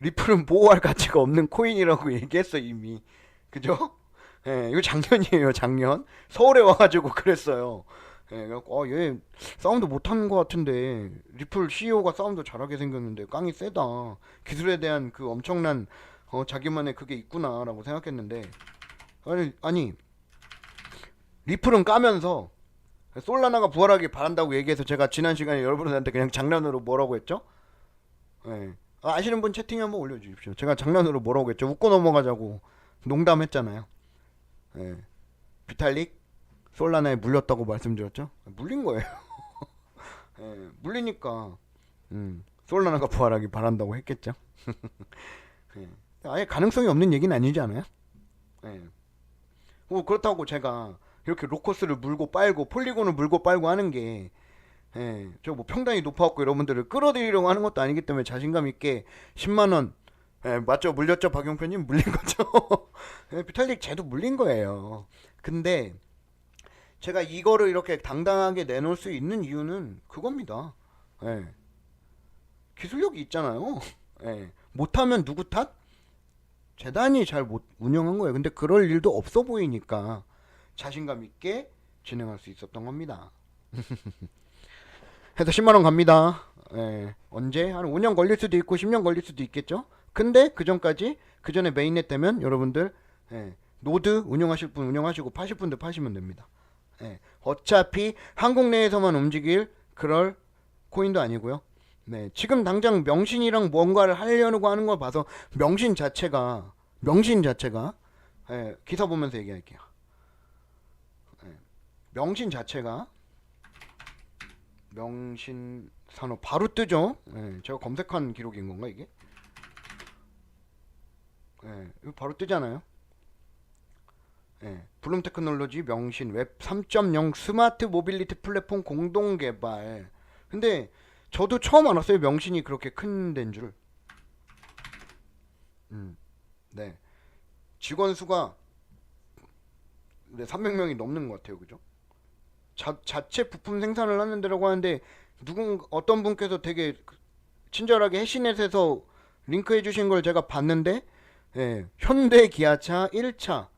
리플은 보호할 가치가 없는 코인이라고 얘기했어 이미. 그죠? 이거 작년이에요. 작년 서울에 와가지고 그랬어요. 그래갖고 얘 싸움도 못하는 것 같은데 리플 CEO가 싸움도 잘하게 생겼는데 깡이 세다. 기술에 대한 그 엄청난 자기만의 그게 있구나라고 생각했는데 아니 리플은 까면서 솔라나가 부활하길 바란다고 얘기해서 제가 지난 시간에 여러분들한테 그냥 장난으로 뭐라고 했죠? 아시는 분 채팅에 한번 올려주십시오. 제가 장난으로 뭐라고 했죠? 웃고 넘어가자고 농담했잖아요. 비탈릭 솔라나에 물렸다고 말씀드렸죠? 물린 거예요. 물리니까 솔라나가 부활하길 바란다고 했겠죠. 아예 가능성이 없는 얘기는 아니지 않아요? 그렇다고 제가 이렇게 로커스를 물고 빨고 폴리곤을 물고 빨고 하는 게 저 뭐 평단이 높아갖고 여러분들을 끌어들이려고 하는 것도 아니기 때문에 자신감 있게 10만원 맞죠? 물렸죠? 박용표님 물린 거죠? 비탈릭 쟤도 물린 거예요. 근데 제가 이거를 이렇게 당당하게 내놓을 수 있는 이유는 그겁니다. 기술력이 있잖아요. 못하면 누구 탓? 재단이 잘 못 운영한 거예요. 근데 그럴 일도 없어 보이니까 자신감 있게 진행할 수 있었던 겁니다. 해서 10만원 갑니다. 언제? 한 5년 걸릴 수도 있고 10년 걸릴 수도 있겠죠. 근데 그 전까지 그 전에 메인넷 되면 여러분들 노드 운영하실 분 운영하시고 파실 분들 파시면 됩니다. 어차피 한국 내에서만 움직일 그럴 코인도 아니고요. 지금 당장 명신이랑 뭔가를 하려고 하는 걸 봐서 명신 자체가 기사 보면서 얘기할게요. 명신 자체가 명신 산업 바로 뜨죠. 제가 검색한 기록인 건가 이게? 이거 바로 뜨잖아요. 블룸 테크놀로지 명신 웹 3.0 스마트 모빌리티 플랫폼 공동 개발. 근데 저도 처음 알았어요. 명신이 그렇게 큰 데인 줄. 네. 직원 수가 300명이 넘는 것 같아요. 그죠? 자체 부품 생산을 하는 데라고 하는데 어떤 분께서 되게 친절하게 해시넷에서 링크해 주신 걸 제가 봤는데 현대 기아차 1차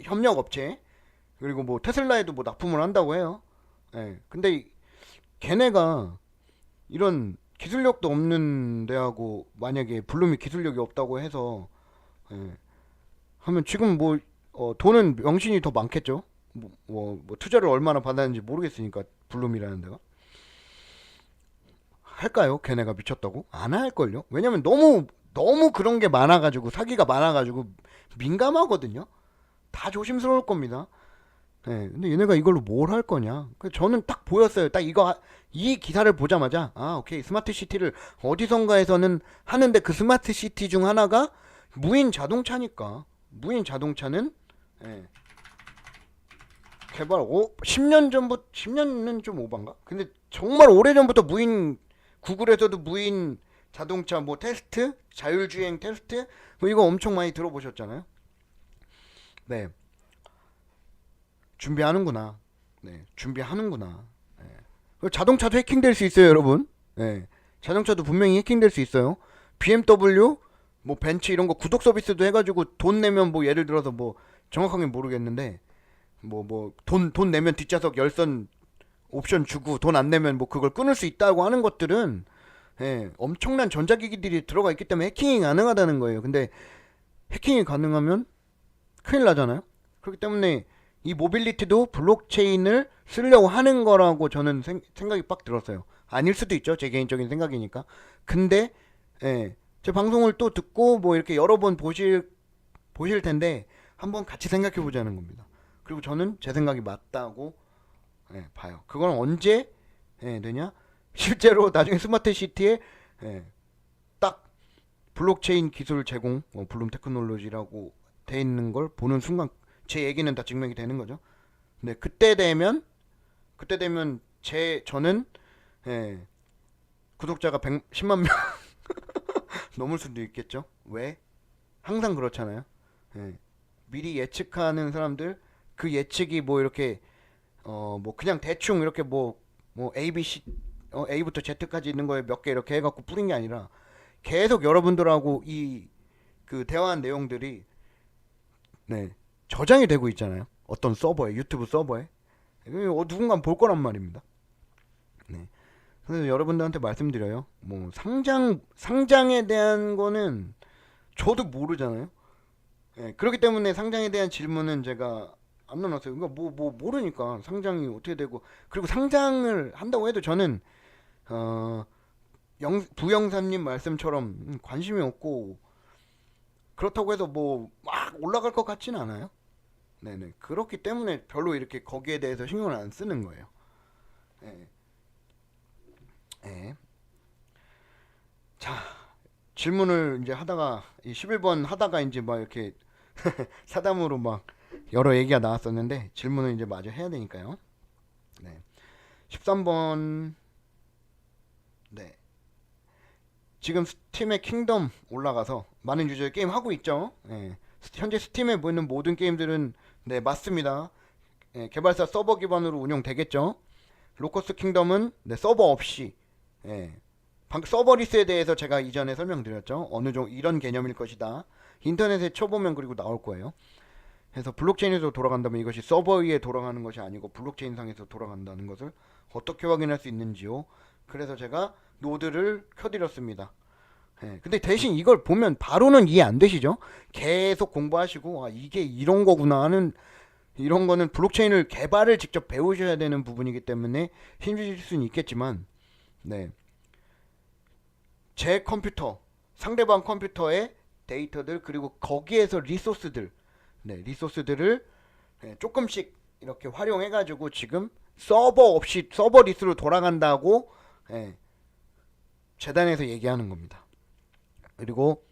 협력 업체 그리고 뭐 테슬라에도 뭐 납품을 한다고 해요. 근데 걔네가 이런 기술력도 없는 데하고 만약에 블룸이 기술력이 없다고 해서 하면 지금 뭐 돈은 명신이 더 많겠죠. 뭐 투자를 얼마나 받았는지 모르겠으니까 블룸이라는 데가 할까요? 걔네가 미쳤다고? 안 할걸요? 왜냐면 너무 그런 게 많아가지고 사기가 많아가지고 민감하거든요. 다 조심스러울 겁니다. 근데 얘네가 이걸로 뭘 할 거냐? 저는 딱 보였어요. 딱 이 기사를 보자마자 오케이 스마트 시티를 어디선가에서는 하는데 그 스마트 시티 중 하나가 무인 자동차니까 무인 자동차는 개발 10년 전부터 10년은 좀 오반가? 근데 정말 오래전부터 구글에서도 무인 자동차 뭐 테스트, 자율주행 테스트 뭐 이거 엄청 많이 들어보셨잖아요. 준비하는구나. 준비하는구나. 자동차도 해킹될 수 있어요, 여러분. 자동차도 분명히 해킹될 수 있어요. BMW, 뭐 벤츠 이런 거 구독 서비스도 해가지고 돈 내면 뭐 예를 들어서 뭐 정확하게 모르겠는데 돈 내면 뒷좌석 열선 옵션 주고 돈 안 내면 뭐 그걸 끊을 수 있다고 하는 것들은 엄청난 전자기기들이 들어가 있기 때문에 해킹이 가능하다는 거예요. 근데 해킹이 가능하면 큰일 나잖아요. 그렇기 때문에 이 모빌리티도 블록체인을 쓰려고 하는 거라고 저는 생각이 빡 들었어요. 아닐 수도 있죠. 제 개인적인 생각이니까. 근데 제 방송을 또 듣고 뭐 이렇게 여러 번 보실 텐데 한번 같이 생각해 보자는 겁니다. 그리고 저는 제 생각이 맞다고 봐요. 그건 언제 되냐? 실제로 나중에 스마트 시티에 딱 블록체인 기술 제공, 블룸 테크놀로지라고 돼 있는 걸 보는 순간 제 얘기는 다 증명이 되는 거죠. 근데 그때 되면 저는 구독자가 10만 명 넘을 수도 있겠죠. 왜? 항상 그렇잖아요. 미리 예측하는 사람들, 그 예측이 뭐 이렇게 뭐 그냥 대충 이렇게 뭐 A, B, C A부터 Z까지 있는 거에 몇 개 이렇게 해갖고 뿌린 게 아니라 계속 여러분들하고 이 그 대화한 내용들이 저장이 되고 있잖아요. 어떤 서버에, 유튜브 서버에. 누군가 볼 거란 말입니다. 그래서 여러분들한테 말씀드려요. 뭐 상장에 대한 거는 저도 모르잖아요. 그렇기 때문에 상장에 대한 질문은 제가 안 나눴어요. 그러니까 모르니까 상장이 어떻게 되고, 그리고 상장을 한다고 해도 저는 부영사님 말씀처럼 관심이 없고, 그렇다고 해서 뭐 막 올라갈 것 같지는 않아요. 네네. 그렇기 때문에 별로 이렇게 거기에 대해서 신경을 안 쓰는 거예요. 예. 예. 자, 질문을 이제 하다가 이 11번 하다가 이제 막 이렇게 사담으로 막 여러 얘기가 나왔었는데 질문을 이제 마저 해야 되니까요. 네. 13번. 네. 지금 스팀에 킹덤 올라가서 많은 유저들 게임 하고 있죠. 현재 스팀에 보이는 모든 게임들은 맞습니다. 개발사 서버 기반으로 운영되겠죠. 로커스 킹덤은 서버 없이 서버리스에 대해서 제가 이전에 설명드렸죠. 어느 정도 이런 개념일 것이다. 인터넷에 쳐보면 그리고 나올 거예요. 그래서 블록체인에서 돌아간다면 이것이 서버 위에 돌아가는 것이 아니고 블록체인 상에서 돌아간다는 것을 어떻게 확인할 수 있는지요. 그래서 제가 노드를 켜드렸습니다. 근데 대신 이걸 보면 바로는 이해 안 되시죠? 계속 공부하시고 이게 이런 거구나 하는, 이런 거는 블록체인을 개발을 직접 배우셔야 되는 부분이기 때문에 힘드실 수는 있겠지만 제 컴퓨터, 상대방 컴퓨터의 데이터들, 그리고 거기에서 리소스들을 조금씩 이렇게 활용해 가지고 지금 서버 없이 서버리스로 돌아간다고 재단에서 얘기하는 겁니다. 그리고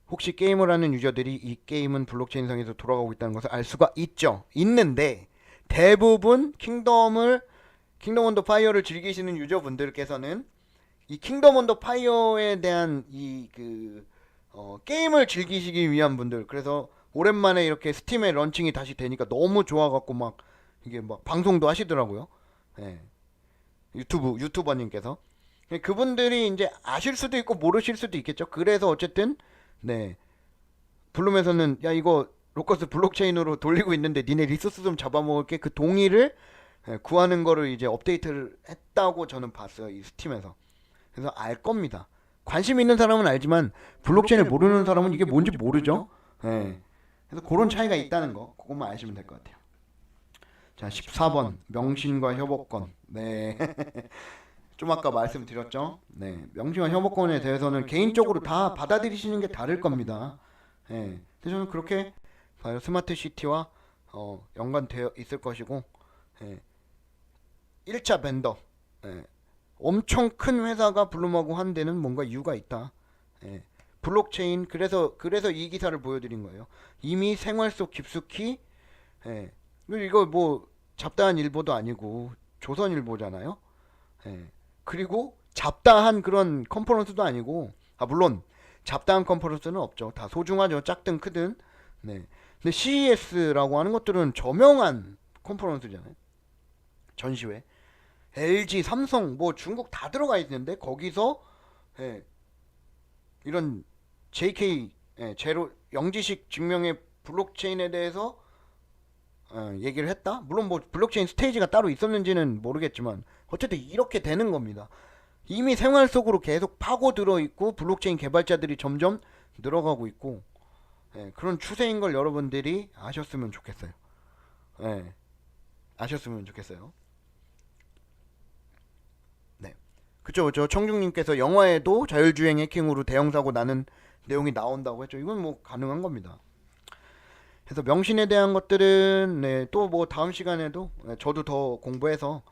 혹시 게임을 하는 유저들이 이 게임은 블록체인상에서 돌아가고 있다는 것을 알 수가 있는데 대부분 킹덤 언더 파이어를 즐기시는 유저분들께서는 이 킹덤 언더 파이어에 대한 게임을 즐기시기 위한 분들, 그래서 오랜만에 이렇게 스팀에 런칭이 다시 되니까 너무 좋아갖고 막 이게 막 방송도 하시더라고요. 유튜버님께서. 그분들이 이제 아실 수도 있고 모르실 수도 있겠죠. 그래서 어쨌든 블룸에서는 야 이거 로커스 블록체인으로 돌리고 있는데 니네 리소스 좀 잡아먹을게, 그 동의를 구하는 거를 이제 업데이트를 했다고 저는 봤어요. 이 스팀에서. 그래서 알 겁니다. 관심 있는 사람은 알지만 블록체인을 모르는 사람은 이게 뭔지 모르죠. 그래서 그런 차이가 있다는 거, 그것만 아시면 될 것 같아요. 자, 14번 명신과 협업권. 좀 아까 말씀드렸죠. 명신과 협업권에 대해서는 개인적으로 다 받아들이시는 게 다를 겁니다. 근데 저는 그렇게 봐요. 스마트 시티와 연관되어 있을 것이고, 1차 벤더, 엄청 큰 회사가 블룸하고 한 데는 뭔가 이유가 있다. 블록체인, 그래서 이 기사를 보여드린 거예요. 이미 생활 속 깊숙이, 이거 뭐 잡다한 일보도 아니고 조선일보잖아요. 그리고 잡다한 그런 컨퍼런스도 아니고, 물론 잡다한 컨퍼런스는 없죠. 다 소중하죠. 작든 크든. 근데 CES라고 하는 것들은 저명한 컨퍼런스잖아요. 전시회. LG, 삼성, 뭐 중국 다 들어가 있는데 거기서 이런 JK 제로 영지식 증명의 블록체인에 대해서 얘기를 했다. 물론 뭐 블록체인 스테이지가 따로 있었는지는 모르겠지만 어쨌든 이렇게 되는 겁니다. 이미 생활 속으로 계속 파고들어 있고 블록체인 개발자들이 점점 늘어가고 있고 그런 추세인 걸 여러분들이 아셨으면 좋겠어요. 예, 아셨으면 좋겠어요. 네, 그쵸 그쵸. 청중님께서 영화에도 자율주행 해킹으로 대형사고 나는 내용이 나온다고 했죠. 이건 뭐 가능한 겁니다. 그래서 명신에 대한 것들은 네, 또 뭐 다음 시간에도 저도 더 공부해서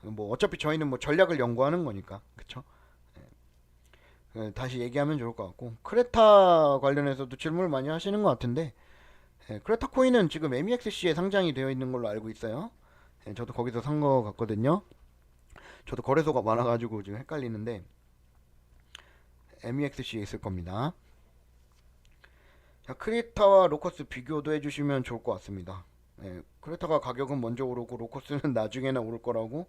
뭐 어차피 저희는 뭐 전략을 연구하는 거니까 그쵸. 다시 얘기하면 좋을 것 같고 크레타 관련해서도 질문을 많이 하시는 것 같은데 크레타 코인은 지금 MEXC에 상장이 되어 있는 걸로 알고 있어요. 저도 거기서 산 거 같거든요. 저도 거래소가 많아가지고 지금 헷갈리는데 MEXC에 있을 겁니다. 자, 크레타와 로커스 비교도 해주시면 좋을 것 같습니다. 크레타가 가격은 먼저 오르고 로커스는 나중에나 오를 거라고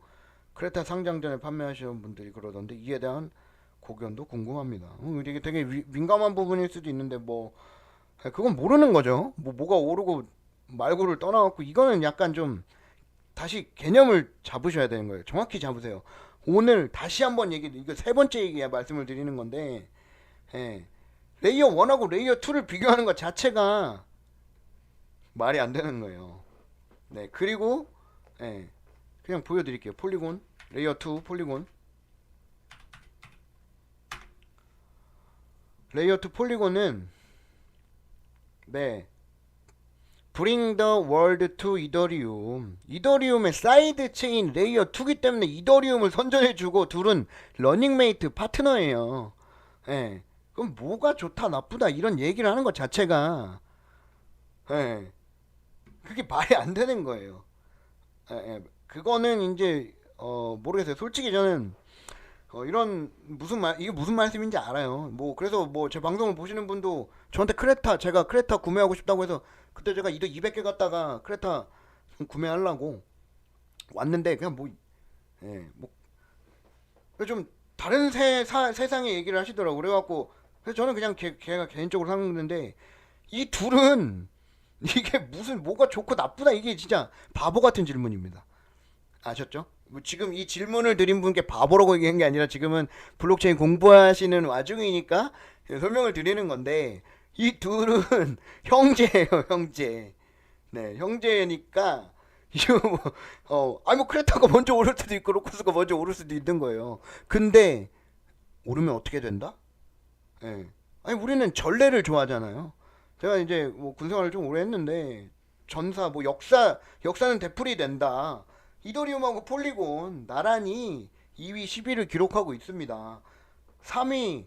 크레타 상장 전에 판매하시는 분들이 그러던데 이에 대한 고견도 궁금합니다. 이게 되게 민감한 부분일 수도 있는데 뭐 그건 모르는 거죠. 뭐가 오르고 말고를 떠나갖고 이거는 약간 좀 다시 개념을 잡으셔야 되는 거예요. 정확히 잡으세요. 오늘 다시 한번 이거 세 번째 얘기야 말씀을 드리는 건데 레이어 1하고 레이어 2를 비교하는 것 자체가 말이 안 되는 거예요. 네, 그리고 그냥 보여드릴게요. 폴리곤 레이어 2 폴리곤 레이어 2 폴리곤은 네 Bring the world to 이더리움. 이더리움의 사이드 체인 레이어 2기 때문에 이더리움을 선전해주고 둘은 러닝메이트 파트너예요. 그럼 뭐가 좋다 나쁘다 이런 얘기를 하는 것 자체가 그게 말이 안 되는 거예요. 그거는 이제 모르겠어요. 솔직히 저는 이런 이게 무슨 말씀인지 알아요. 뭐 그래서 뭐 제 방송을 보시는 분도 저한테 제가 크레타 구매하고 싶다고 해서 그때 제가 이더 200개 갖다가 크레타 구매하려고 왔는데 그냥 좀 다른 세상의 얘기를 하시더라고. 그래갖고 그래서 저는 그냥 걔가 개인적으로 샀는데 이 둘은 이게 무슨 뭐가 좋고 나쁘다 이게 진짜 바보 같은 질문입니다. 아셨죠? 뭐 지금 이 질문을 드린 분께 바보라고 얘기한 게 아니라 지금은 블록체인 공부하시는 와중이니까 설명을 드리는 건데 이 둘은 형제예요, 형제. 네, 형제니까 이거 아니 뭐 크레타가 먼저 오를 수도 있고 로커스가 먼저 오를 수도 있는 거예요. 근데 오르면 어떻게 된다? 아니 우리는 전례를 좋아하잖아요. 제가 이제 뭐 군생활을 좀 오래 했는데 전사 뭐 역사는 되풀이 된다. 이더리움하고 폴리곤 나란히 2위 10위를 기록하고 있습니다. 3위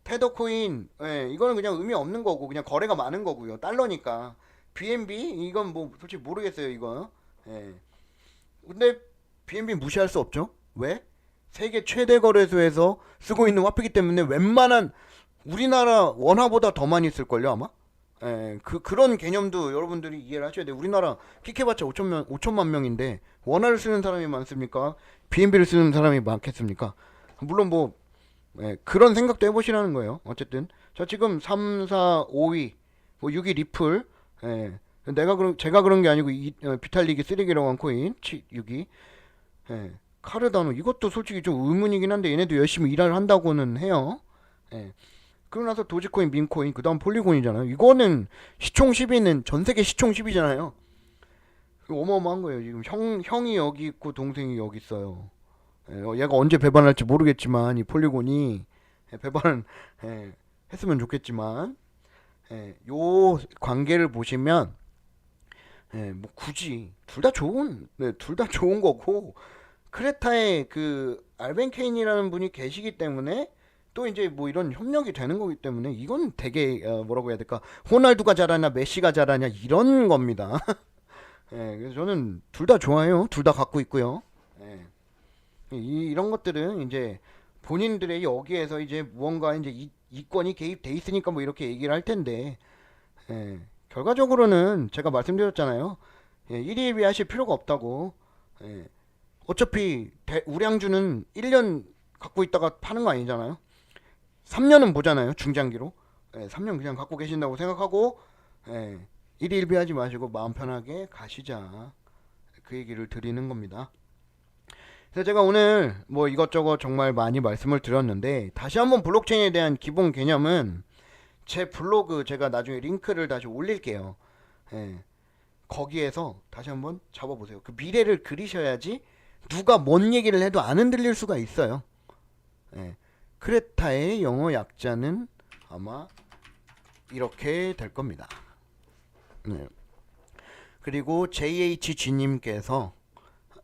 테더코인 이거는 그냥 의미 없는 거고 그냥 거래가 많은 거고요. 달러니까. BNB 이건 뭐 솔직히 모르겠어요 이거. 근데 BNB 무시할 수 없죠. 왜? 세계 최대 거래소에서 쓰고 있는 화폐이기 때문에 웬만한 우리나라 원화보다 더 많이 쓸걸요 아마. 그런 개념도 여러분들이 이해를 하셔야 돼요. 우리나라 킥해봤자 5천만 명인데 원화를 쓰는 사람이 많습니까? BNB를 쓰는 사람이 많겠습니까? 물론 뭐 그런 생각도 해보시라는 거예요. 어쨌든 자 지금 3, 4, 5위 뭐 6위 리플 제가 그런 게 아니고 비탈리기 쓰레기라고 한 코인 6위 카르다노 이것도 솔직히 좀 의문이긴 한데 얘네도 열심히 일을 한다고는 해요. 그러고 나서 도지코인, 민코인, 그 다음 폴리곤이잖아요. 이거는 시총 10위는 전세계 시총 10위잖아요. 어마어마한 거예요. 지금 형이 여기 있고 동생이 여기 있어요. 얘가 언제 배반할지 모르겠지만 이 폴리곤이 배반을 했으면 좋겠지만 요 관계를 보시면 뭐 굳이 둘 다 좋은 거고 크레타의 그 알벤케인이라는 분이 계시기 때문에 또 이제 뭐 이런 협력이 되는 거기 때문에 이건 되게 뭐라고 해야 될까 호날두가 잘하냐 메시가 잘하냐 이런 겁니다. 그래서 저는 둘 다 좋아요. 둘 다 갖고 있고요. 이런 것들은 이제 본인들의 여기에서 이제 무언가 이제 이권이 개입돼 있으니까 뭐 이렇게 얘기를 할 텐데 결과적으로는 제가 말씀드렸잖아요. 1위 하실 필요가 없다고. 어차피 우량주는 1년 갖고 있다가 파는 거 아니잖아요. 3년은 보잖아요. 중장기로. 3년 그냥 갖고 계신다고 생각하고 일일비하지 마시고 마음 편하게 가시자, 그 얘기를 드리는 겁니다. 그래서 제가 오늘 뭐 이것저것 정말 많이 말씀을 드렸는데, 다시 한번 블록체인에 대한 기본 개념은 제 블로그 제가 나중에 링크를 다시 올릴게요. 예, 거기에서 다시 한번 잡아보세요. 그 미래를 그리셔야지 누가 뭔 얘기를 해도 안 흔들릴 수가 있어요. 예, 크레타의 영어 약자는 아마 이렇게 될 겁니다. 네. 그리고 JHG님께서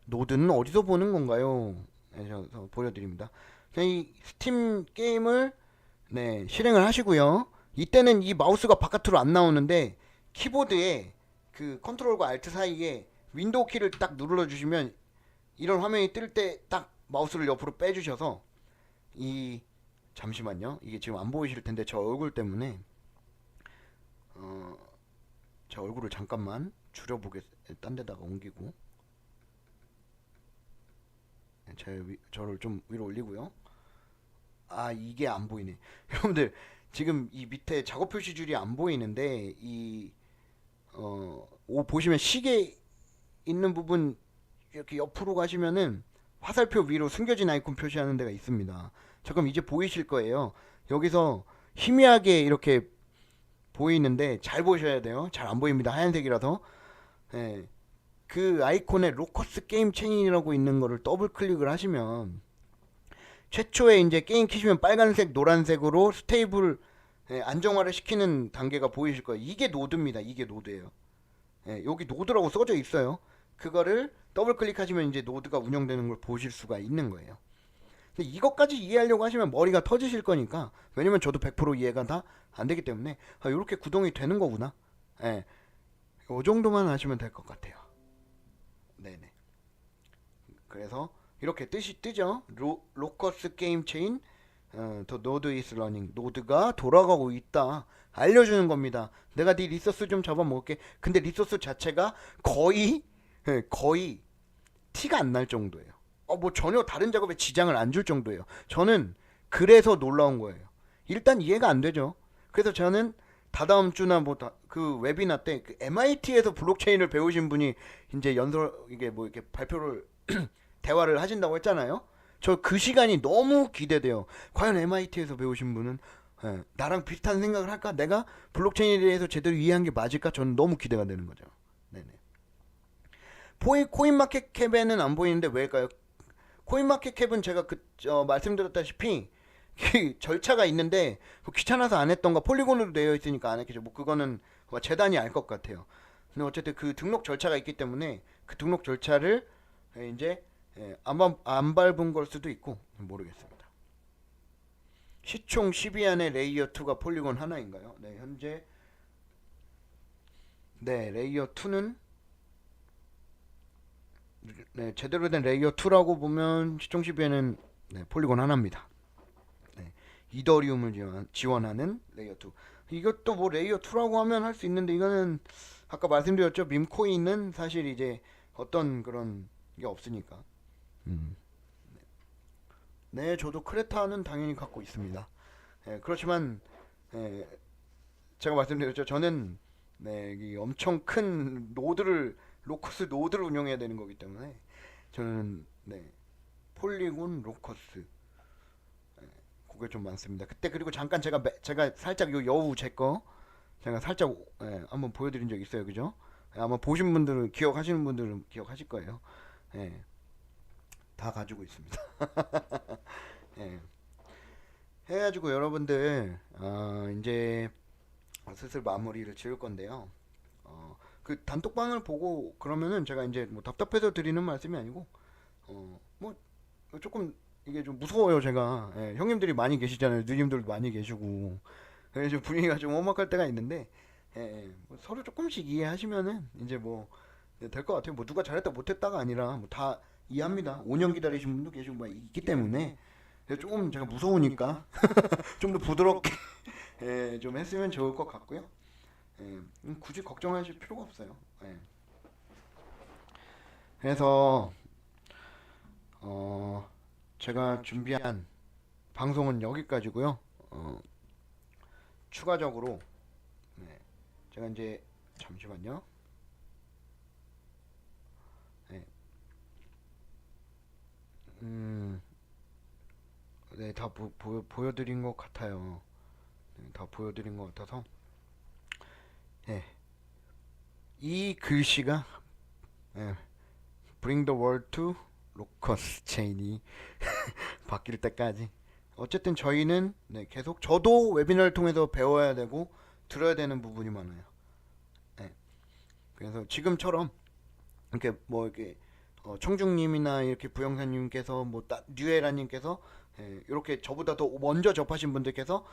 노드는 어디서 보는 건가요? 해서 보여드립니다. 이 스팀 게임을 네, 실행을 하시고요. 이때는 이 마우스가 바깥으로 안 나오는데 키보드에 그 컨트롤과 알트 사이에 윈도우 키를 딱 눌러 주시면 이런 화면이 뜰 때 딱 마우스를 옆으로 빼주셔서 이 잠시만요. 이게 지금 안 보이실 텐데 저 얼굴 때문에 제 얼굴을 잠깐만 줄여보겠습니다. 딴 데다가 옮기고 저를 좀 위로 올리고요. 아, 이게 안 보이네. 여러분들 지금 이 밑에 작업 표시줄이 안 보이는데 보시면 시계 있는 부분 이렇게 옆으로 가시면은 화살표 위로 숨겨진 아이콘 표시하는 데가 있습니다. 잠깐 이제 보이실 거예요. 여기서 희미하게 이렇게 보이는데 잘 보셔야 돼요. 잘 안 보입니다. 하얀색이라서. 예, 그 아이콘에 로커스 게임 체인이라고 있는 거를 더블 클릭을 하시면 최초에 이제 게임 키시면 빨간색, 노란색으로 스테이블 안정화를 시키는 단계가 보이실 거예요. 이게 노드입니다. 이게 노드예요. 예, 여기 노드라고 써져 있어요. 그거를 더블 클릭하시면 이제 노드가 운영되는 걸 보실 수가 있는 거예요. 근데 이것까지 이해하려고 하시면 머리가 터지실 거니까, 왜냐면 저도 100% 이해가 다 안 되기 때문에 이렇게 구동이 되는 거구나. 예, 요 정도만 하시면 될 것 같아요. 네네. 그래서 이렇게 뜻이 뜨죠. 로커스 게임 체인 더 노드 is running. 노드가 돌아가고 있다 알려주는 겁니다. 내가 네 리소스 좀 잡아먹을게. 근데 리소스 자체가 거의 티가 안 날 정도예요. 뭐 전혀 다른 작업에 지장을 안 줄 정도예요. 저는 그래서 놀라운 거예요. 일단 이해가 안 되죠. 그래서 저는 다다음 주나 뭐 그 웨비나 때 그 MIT에서 블록체인을 배우신 분이 이제 이게 뭐 이렇게 발표를 대화를 하신다고 했잖아요. 저 그 시간이 너무 기대돼요. 과연 MIT에서 배우신 분은 나랑 비슷한 생각을 할까? 내가 블록체인에 대해서 제대로 이해한 게 맞을까? 저는 너무 기대가 되는 거죠. 네네. 코인마켓캡에는 안 보이는데 왜일까요? 코인마켓캡은 제가 말씀드렸다시피 그 절차가 있는데 귀찮아서 안 했던가, 폴리곤으로 되어 있으니까 안 했겠죠. 뭐 그거는 재단이 알 것 같아요. 근데 어쨌든 그 등록 절차가 있기 때문에 그 등록 절차를 이제 안 밟은 걸 수도 있고 모르겠습니다. 시총 12안에 레이어 2가 폴리곤 하나인가요? 네, 현재 네, 레이어 2는 네, 제대로 된 레이어 2라고 보면 시총 12에는 네, 폴리곤 하나입니다. 네, 이더리움을 지원하는 레이어 2. 이것도 뭐 레이어 2라고 하면 할 수 있는데, 이거는 아까 말씀드렸죠. 밈코인은 사실 이제 어떤 그런 게 없으니까. 음. 네, 저도 크레타는 당연히 갖고 있습니다. 그렇지만 예, 제가 말씀드렸죠. 저는 네, 이 엄청 큰 로커스 노드를 운영해야 되는 거기 때문에 저는 네, 폴리곤 로커스 그게 좀 많습니다. 그때 그리고 잠깐 제가 살짝 요 여우 제 거 제가 살짝 한번 보여드린 적 있어요, 그죠? 아마 보신 분들은 기억하시는 분들은 기억하실 거예요. 예, 다 가지고 있습니다. 예. 해가지고 여러분들 이제 슬슬 마무리를 지을 건데요. 그 단톡방을 보고 그러면은 제가 이제 뭐 답답해서 드리는 말씀이 아니고 뭐 조금 이게 좀 무서워요. 제가 형님들이 많이 계시잖아요. 누님들도 많이 계시고 좀 분위기가 좀 험악할 때가 있는데 뭐 서로 조금씩 이해하시면은 이제 뭐 될 것 같아요. 뭐 누가 잘했다 못했다가 아니라 뭐 다 이해합니다. 5년 기다리신 분도 계시고 막 있기 때문에 조금 제가 무서우니까 좀 더 부드럽게 좀 했으면 좋을 것 같고요. 굳이 걱정하실 필요가 없어요. 그래서 제가 준비한 방송은 여기까지고요. 추가적으로 제가 이제 잠시만요. 네. 네, 다 보여드린 것 같아요. 네, 다 보여드린 것 같아서. 네, 이 글씨가 네, Bring the world to 로커스 체인이 바뀔 때까지 어쨌든 저희는 네, 계속 저도 웨비나를 통해서 배워야 되고 들어야 되는 부분이 많아요. 네, 그래서 지금처럼 이렇게 뭐 이렇게 청중님이나 이렇게 부영사님께서 뭐 뉴에라님께서 이렇게 저보다 더 먼저 접하신 분들께서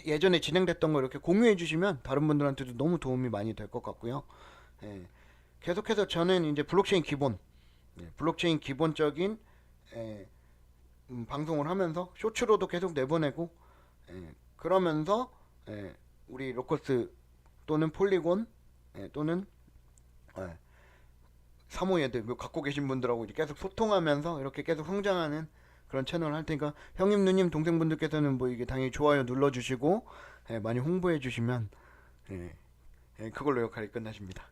예전에 진행됐던 거 이렇게 공유해 주시면 다른 분들한테도 너무 도움이 많이 될 것 같고요. 예, 계속해서 저는 이제 블록체인 기본, 블록체인 기본적인 예, 방송을 하면서 쇼츠로도 계속 내보내고 그러면서 우리 로커스 또는 폴리곤 또는 예, 사모예드 뭐 갖고 계신 분들하고 이제 계속 소통하면서 이렇게 계속 성장하는 그런 채널을 할 테니까 형님 누님 동생분들께서는 뭐 이게 당연히 좋아요 눌러주시고 많이 홍보해 주시면 예, 그걸로 역할이 끝나십니다.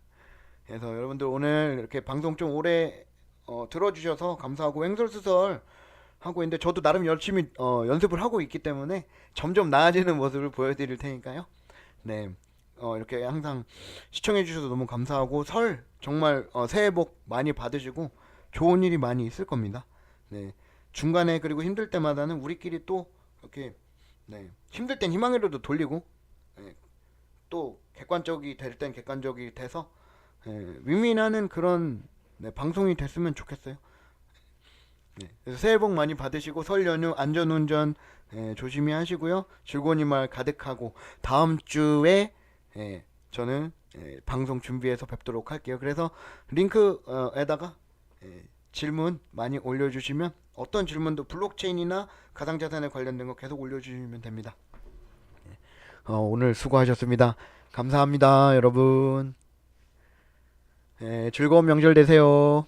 그래서 여러분들 오늘 이렇게 방송 좀 오래 들어주셔서 감사하고 횡설수설 하고 있는데 저도 나름 열심히 연습을 하고 있기 때문에 점점 나아지는 모습을 보여드릴 테니까요. 네. 이렇게 항상 시청해 주셔서 너무 감사하고 설 정말 새해 복 많이 받으시고 좋은 일이 많이 있을 겁니다. 네. 중간에 그리고 힘들 때마다는 우리끼리 또 이렇게 네. 힘들 땐 희망으로도 돌리고 네. 또 객관적이 될 땐 객관적이 돼서 윈윈하는 그런 네, 방송이 됐으면 좋겠어요. 네. 그래서 새해 복 많이 받으시고 설 연휴 안전운전 조심히 하시고요. 즐거운 말 가득하고 다음 주에 저는 방송 준비해서 뵙도록 할게요. 그래서 링크에다가 질문 많이 올려주시면 어떤 질문도 블록체인이나 가상자산에 관련된 거 계속 올려주시면 됩니다. 오늘 수고하셨습니다. 감사합니다, 여러분. 즐거운 명절 되세요.